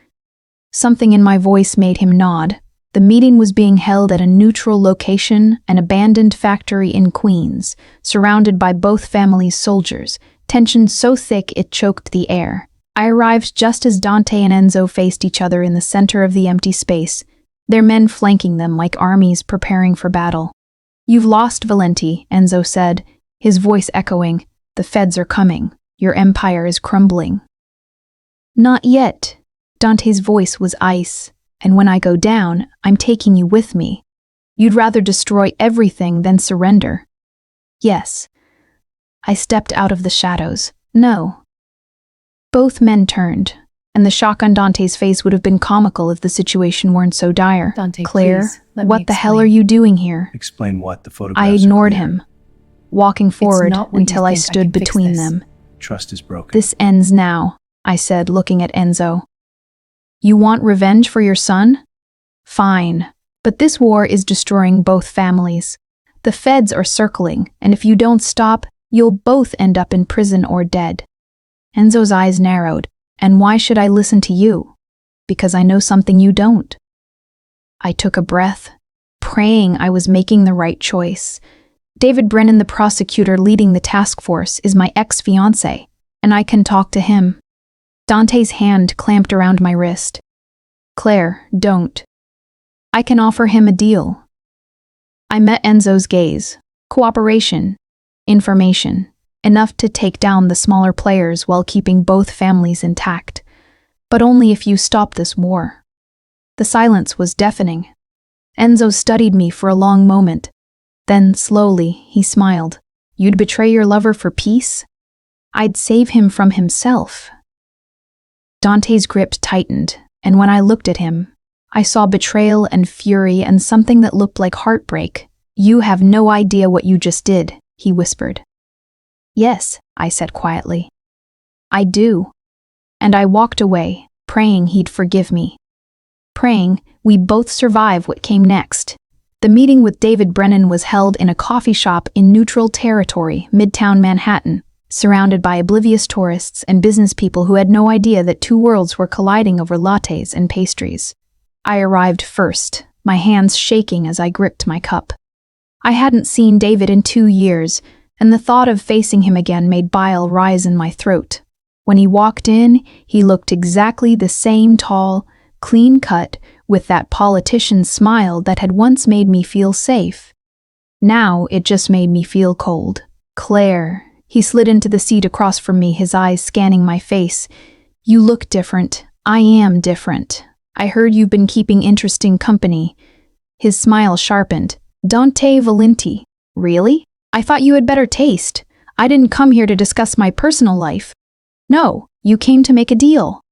Something in my voice made him nod. The meeting was being held at a neutral location, an abandoned factory in Queens, surrounded by both families' soldiers, tension so thick it choked the air. I arrived just as Dante and Enzo faced each other in the center of the empty space, their men flanking them like armies preparing for battle. You've lost, Valenti, Enzo said, his voice echoing. The feds are coming. Your empire is crumbling. Not yet. Dante's voice was ice. And when I go down, I'm taking you with me. You'd rather destroy everything than surrender. Yes. I stepped out of the shadows. No. Both men turned, and the shock on Dante's face would have been comical if the situation weren't so dire. Dante, Claire, please, let me what the hell explain. are you doing here? Explain what? The photographs I are ignored clear. him, walking forward not what you until I think. I stood can fix between this. them. Trust is broken. This ends now, I said, looking at Enzo. You want revenge for your son? Fine, but this war is destroying both families. The feds are circling, and if you don't stop, you'll both end up in prison or dead. Enzo's eyes narrowed. And why should I listen to you? Because I know something you don't. I took a breath, praying I was making the right choice. David Brennan, the prosecutor leading the task force, is my ex-fiancé, and I can talk to him. Dante's hand clamped around my wrist. Claire, don't. I can offer him a deal. I met Enzo's gaze, Cooperation, information, enough to take down the smaller players while keeping both families intact. But only if you stop this war. The silence was deafening. Enzo studied me for a long moment. Then, slowly, he smiled. You'd betray your lover for peace? I'd save him from himself. Dante's grip tightened, and when I looked at him, I saw betrayal and fury and something that looked like heartbreak. You have no idea what you just did, he whispered. Yes, I said quietly. I do. And I walked away, praying he'd forgive me. Praying we both survive what came next. The meeting with David Brennan was held in a coffee shop in neutral territory, Midtown Manhattan, surrounded by oblivious tourists and business people who had no idea that two worlds were colliding over lattes and pastries. I arrived first, my hands shaking as I gripped my cup. I hadn't seen David in 2 years, and the thought of facing him again made bile rise in my throat. When he walked in, he looked exactly the same tall, clean-cut, with that politician's smile that had once made me feel safe. Now it just made me feel cold. Claire. He slid into the seat across from me, his eyes scanning my face. You look different. I am different. I heard you've been keeping interesting company. His smile sharpened. Dante Valenti. Really? I thought you had better taste. I didn't come here to discuss my personal life. No, you came to make a deal.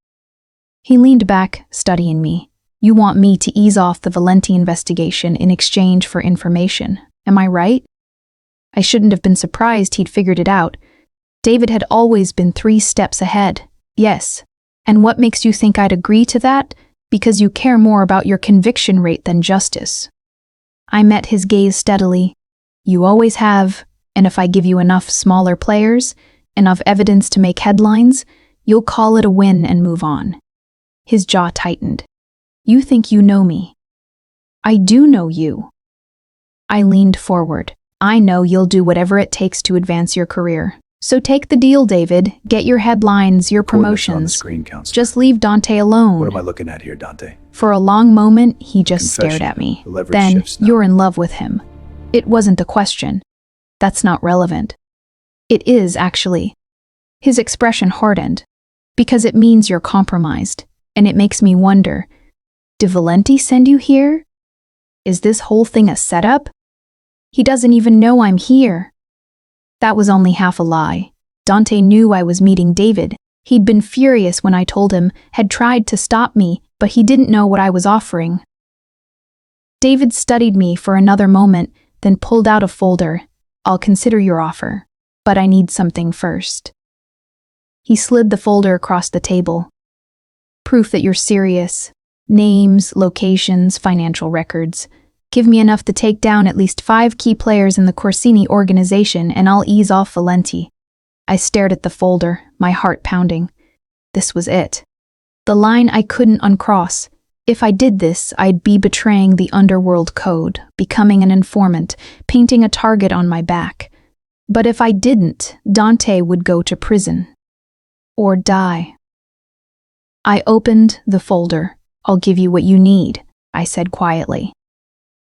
He leaned back, studying me. You want me to ease off the Valenti investigation in exchange for information. Am I right? I shouldn't have been surprised he'd figured it out. David had always been 3 steps ahead. Yes. And what makes you think I'd agree to that? Because you care more about your conviction rate than justice. I met his gaze steadily. You always have, and if I give you enough smaller players, enough evidence to make headlines, you'll call it a win and move on. His jaw tightened. You think you know me. I do know you. I leaned forward. I know you'll do whatever it takes to advance your career. So take the deal, David. Get your headlines, your promotions. On the screen, Counselor. Just leave Dante alone. What am I looking at here, Dante? For a long moment, he just Confession. stared at me. The leverage Then, shifts now. you're in love with him. It wasn't a question. That's not relevant. It is, actually. His expression hardened. Because it means you're compromised. And it makes me wonder, did Valenti send you here? Is this whole thing a setup? He doesn't even know I'm here. That was only half a lie. Dante knew I was meeting David. He'd been furious when I told him, had tried to stop me, but he didn't know what I was offering. David studied me for another moment, then pulled out a folder. I'll consider your offer, but I need something first. He slid the folder across the table. Proof that you're serious. Names, locations, financial records. Give me enough to take down at least 5 key players in the Corsini organization and I'll ease off Valenti. I stared at the folder, my heart pounding. This was it. The line I couldn't uncross. If I did this, I'd be betraying the underworld code, becoming an informant, painting a target on my back. But if I didn't, Dante would go to prison. Or die. I opened the folder. I'll give you what you need, I said quietly.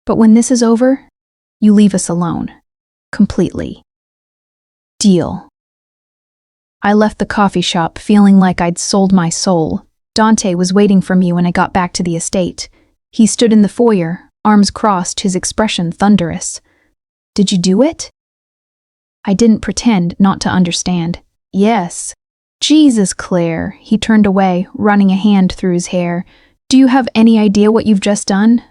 But when this is over, you leave us alone. Completely. Deal. I left the coffee shop feeling like I'd sold my soul. Dante was waiting for me when I got back to the estate. He stood in the foyer, arms crossed, his expression thunderous. Did you do it? I didn't pretend not to understand. Yes. Jesus, Claire. He turned away, running a hand through his hair. Do you have any idea what you've just done?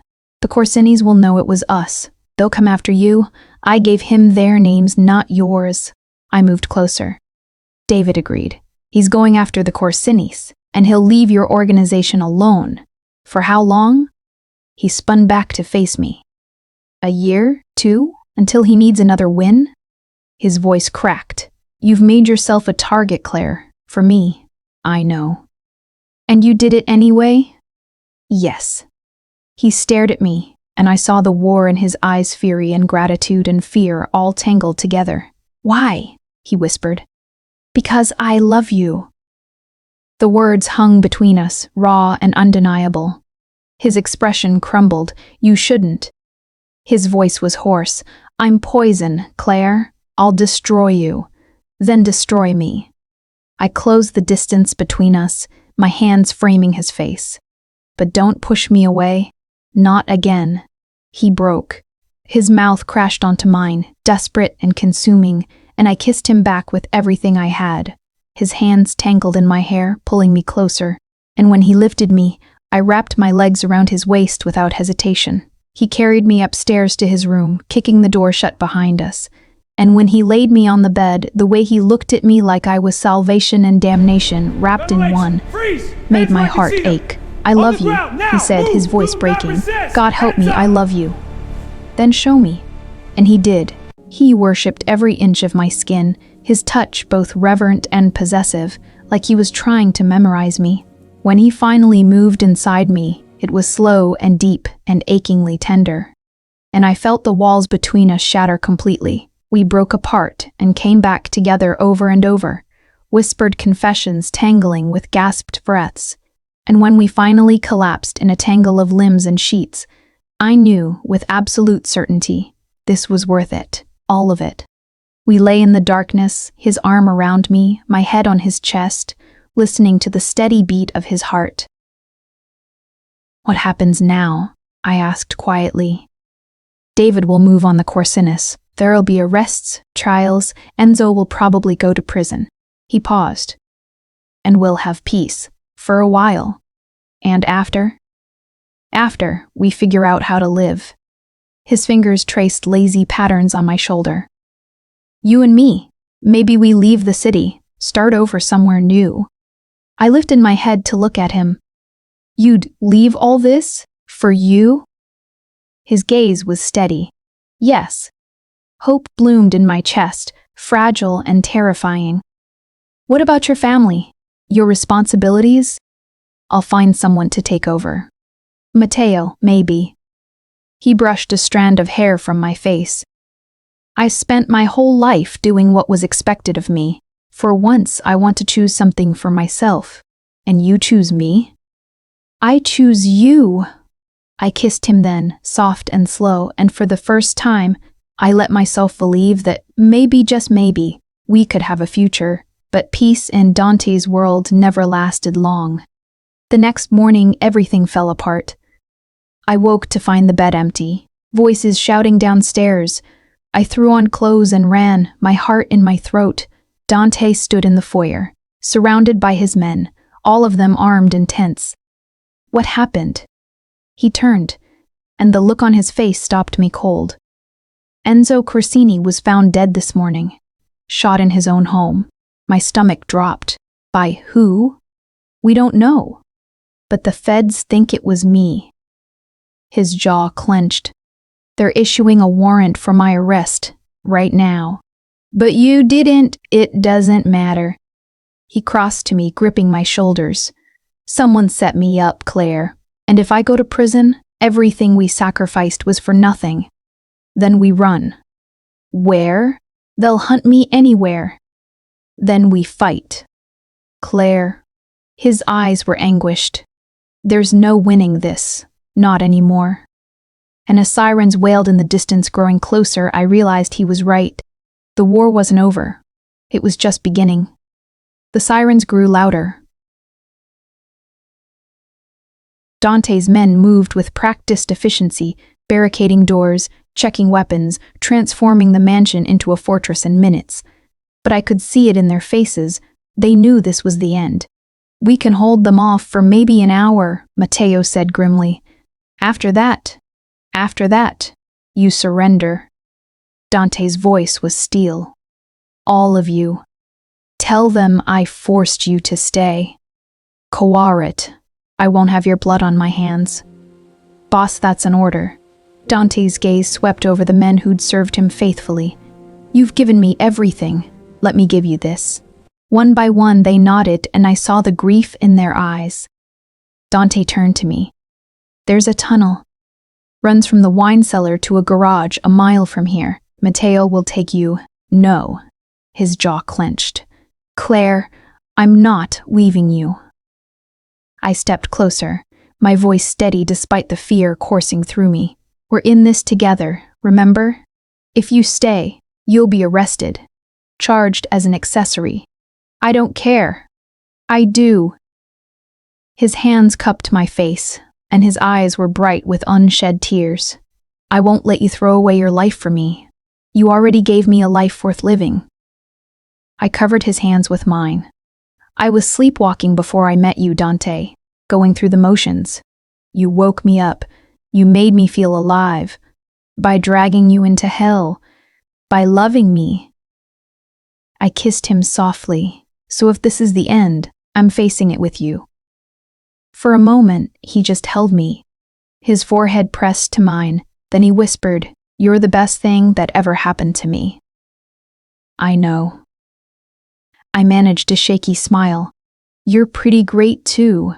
The Corsinis will know it was us. They'll come after you. I gave him their names, not yours. I moved closer. David agreed. He's going after the Corsinis, and he'll leave your organization alone. For how long? He spun back to face me. A year? 2? Until he needs another win? His voice cracked. You've made yourself a target, Claire. For me, I know. And you did it anyway? Yes. He stared at me, and I saw the war in his eyes, fury and gratitude and fear all tangled together. Why? He whispered. Because I love you. The words hung between us, raw and undeniable. His expression crumbled. You shouldn't. His voice was hoarse. I'm poison, Claire. I'll destroy you. Then destroy me. I closed the distance between us, my hands framing his face. But don't push me away. Not again. He broke. His mouth crashed onto mine, desperate and consuming, and I kissed him back with everything I had. His hands tangled in my hair, pulling me closer, and when he lifted me, I wrapped my legs around his waist without hesitation. He carried me upstairs to his room, kicking the door shut behind us. And when he laid me on the bed, the way he looked at me like I was salvation and damnation wrapped in one made my heart ache. I love you, he said, his voice breaking. God help me, I love you. Then show me. And he did. He worshipped every inch of my skin, his touch both reverent and possessive, like he was trying to memorize me. When he finally moved inside me, it was slow and deep and achingly tender. And I felt the walls between us shatter completely. We broke apart and came back together over and over, whispered confessions tangling with gasped breaths. And when we finally collapsed in a tangle of limbs and sheets, I knew with absolute certainty this was worth it, all of it. We lay in the darkness, his arm around me, my head on his chest, listening to the steady beat of his heart. What happens now? I asked quietly. David will move on the Corsinus. There'll be arrests, trials, Enzo will probably go to prison. He paused. And we'll have peace. For a while. And after? After, we figure out how to live. His fingers traced lazy patterns on my shoulder. You and me. Maybe we leave the city, start over somewhere new. I lifted my head to look at him. You'd leave all this? For you? His gaze was steady. Yes. Hope bloomed in my chest, fragile and terrifying. What about your family? Your responsibilities? I'll find someone to take over. Matteo, maybe. He brushed a strand of hair from my face. I spent my whole life doing what was expected of me. For once, I want to choose something for myself. And you choose me? I choose you. I kissed him then, soft and slow, and for the first time, I let myself believe that maybe, just maybe, we could have a future. But peace in Dante's world never lasted long. The next morning, everything fell apart. I woke to find the bed empty, voices shouting downstairs. I threw on clothes and ran, my heart in my throat. Dante stood in the foyer, surrounded by his men, all of them armed and tense. What happened? He turned, and the look on his face stopped me cold. Enzo Corsini was found dead this morning, shot in his own home. My stomach dropped. By who? We don't know. But the feds think it was me. His jaw clenched. They're issuing a warrant for my arrest, right now. But you didn't, it doesn't matter. He crossed to me, gripping my shoulders. Someone set me up, Claire. And if I go to prison, everything we sacrificed was for nothing. Then we run. Where? They'll hunt me anywhere. Then we fight. Claire. His eyes were anguished. There's no winning this. Not anymore. And as sirens wailed in the distance growing closer, I realized he was right. The war wasn't over. It was just beginning. The sirens grew louder. Dante's men moved with practiced efficiency, barricading doors, checking weapons, transforming the mansion into a fortress in minutes. But I could see it in their faces. They knew this was the end. We can hold them off for maybe an hour, Matteo said grimly. After that, you surrender. Dante's voice was steel. All of you. Tell them I forced you to stay. Coaret. I won't have your blood on my hands. Boss, that's an order. Dante's gaze swept over the men who'd served him faithfully. You've given me everything. Let me give you this. One by one they nodded, and I saw the grief in their eyes. Dante turned to me. There's a tunnel. Runs from the wine cellar to a garage a mile from here. Matteo will take you. No. His jaw clenched. Claire, I'm not leaving you. I stepped closer, my voice steady despite the fear coursing through me. We're in this together, remember? If you stay, you'll be arrested, charged as an accessory. I don't care. I do. His hands cupped my face, and his eyes were bright with unshed tears. I won't let you throw away your life for me. You already gave me a life worth living. I covered his hands with mine. I was sleepwalking before I met you, Dante, going through the motions. You woke me up. You made me feel alive. By dragging you into hell. By loving me. I kissed him softly, so if this is the end, I'm facing it with you. For a moment, he just held me. His forehead pressed to mine, then he whispered, "You're the best thing that ever happened to me." I know. I managed a shaky smile. You're pretty great too.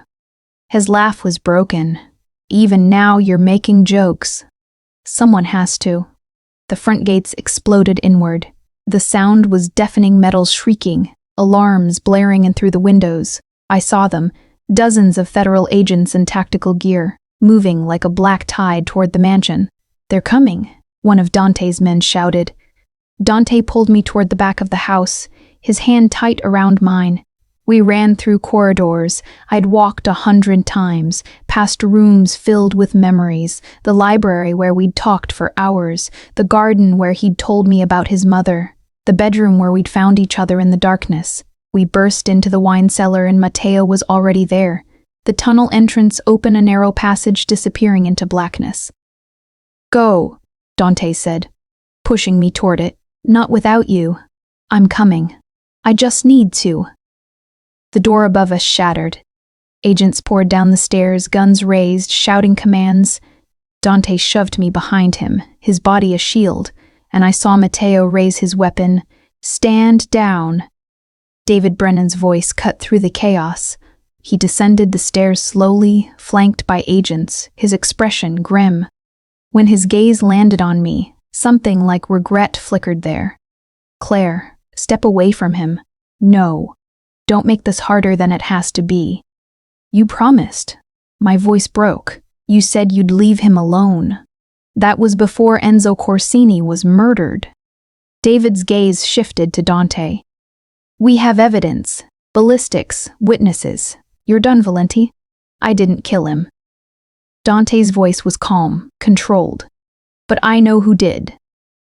His laugh was broken. Even now you're making jokes. Someone has to. The front gates exploded inward. The sound was deafening, metals shrieking, alarms blaring in through the windows. I saw them, dozens of federal agents in tactical gear, moving like a black tide toward the mansion. They're coming, one of Dante's men shouted. Dante pulled me toward the back of the house, his hand tight around mine. We ran through corridors I'd walked 100 times, past rooms filled with memories, the library where we'd talked for hours, the garden where he'd told me about his mother, the bedroom where we'd found each other in the darkness. We burst into the wine cellar and Matteo was already there. The tunnel entrance opened a narrow passage disappearing into blackness. Go, Dante said, pushing me toward it. Not without you. I'm coming. I just need to. The door above us shattered. Agents poured down the stairs, guns raised, shouting commands. Dante shoved me behind him, his body a shield, and I saw Matteo raise his weapon. Stand down. David Brennan's voice cut through the chaos. He descended the stairs slowly, flanked by agents, his expression grim. When his gaze landed on me, something like regret flickered there. Claire, step away from him. No. Don't make this harder than it has to be. You promised. My voice broke. You said you'd leave him alone. That was before Enzo Corsini was murdered. David's gaze shifted to Dante. We have evidence, ballistics, witnesses. You're done, Valenti. I didn't kill him. Dante's voice was calm, controlled. But I know who did.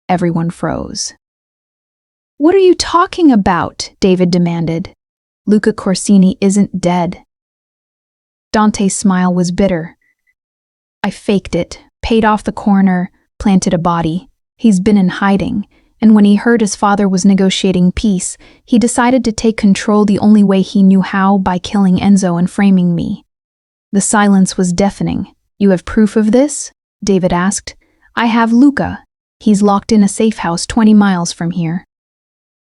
Everyone froze. What are you talking about? David demanded. Luca Corsini isn't dead. Dante's smile was bitter. I faked it, paid off the coroner, planted a body. He's been in hiding, and when he heard his father was negotiating peace, he decided to take control the only way he knew how, by killing Enzo and framing me. The silence was deafening. You have proof of this? David asked. I have Luca. He's locked in a safe house 20 miles from here.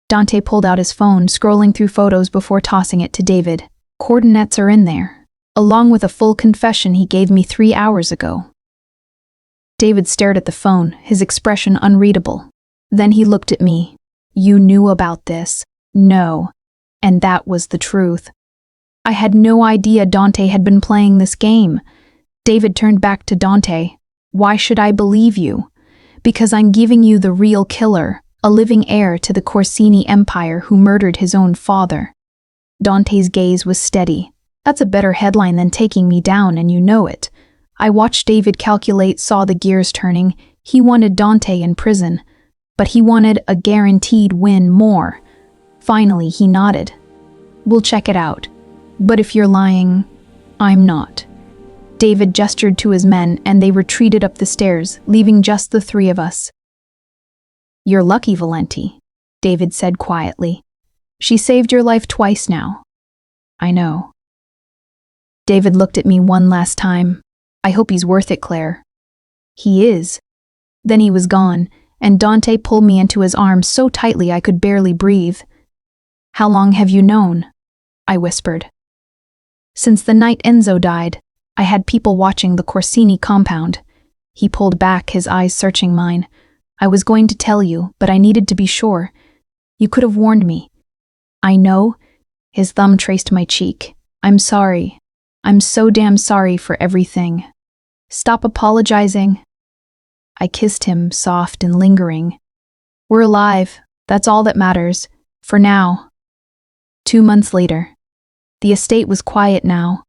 Dante pulled out his phone, scrolling through photos before tossing it to David. Coordinates are in there, along with a full confession he gave me 3 hours ago. David stared at the phone, his expression unreadable. Then he looked at me. You knew about this? No. And that was the truth. I had no idea Dante had been playing this game. David turned back to Dante. Why should I believe you? Because I'm giving you the real killer, a living heir to the Corsini empire who murdered his own father. Dante's gaze was steady. That's a better headline than taking me down, and you know it. I watched David calculate, saw the gears turning. He wanted Dante in prison, but he wanted a guaranteed win more. Finally, he nodded. We'll check it out. But if you're lying, I'm not. David gestured to his men, and they retreated up the stairs, leaving just the 3 of us. You're lucky, Valenti, David said quietly. She saved your life twice now. I know. David looked at me one last time. I hope he's worth it, Claire. He is. Then he was gone, and Dante pulled me into his arms so tightly I could barely breathe. How long have you known? I whispered. Since the night Enzo died. I had people watching the Corsini compound. He pulled back, his eyes searching mine. I was going to tell you, but I needed to be sure. You could have warned me. I know. His thumb traced my cheek. I'm sorry. I'm so damn sorry for everything. Stop apologizing. I kissed him, soft and lingering. We're alive. That's all that matters. For now. 2 months later. The estate was quiet now.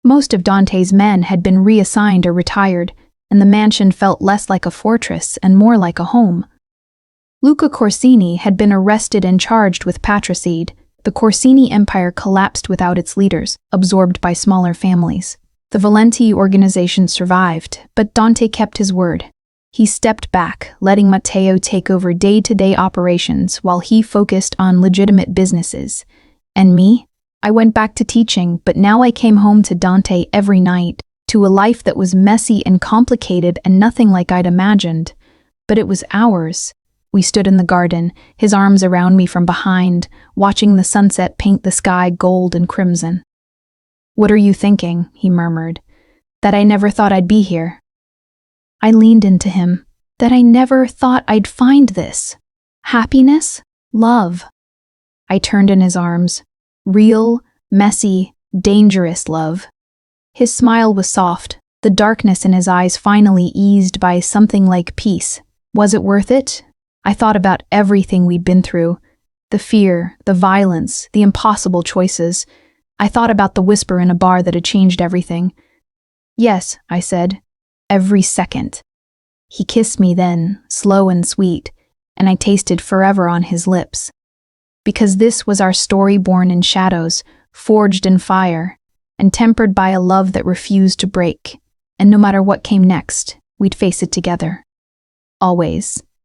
Most of Dante's men had been reassigned or retired, and the mansion felt less like a fortress and more like a home. Luca Corsini had been arrested and charged with patricide. The Corsini Empire collapsed without its leaders, absorbed by smaller families. The Valenti organization survived, but Dante kept his word. He stepped back, letting Matteo take over day-to-day operations while he focused on legitimate businesses. And me? I went back to teaching, but now I came home to Dante every night, to a life that was messy and complicated and nothing like I'd imagined. But it was ours. We stood in the garden, his arms around me from behind, watching the sunset paint the sky gold and crimson. "What are you thinking?" he murmured. "That I never thought I'd be here." I leaned into him. That I never thought I'd find this. Happiness? Love. I turned in his arms. Real, messy, dangerous love. His smile was soft, the darkness in his eyes finally eased by something like peace. Was it worth it? I thought about everything we'd been through. The fear, the violence, the impossible choices. I thought about the whisper in a bar that had changed everything. "Yes," I said. "Every second." He kissed me then, slow and sweet, and I tasted forever on his lips. Because this was our story born in shadows, forged in fire, and tempered by a love that refused to break. And no matter what came next, we'd face it together. Always.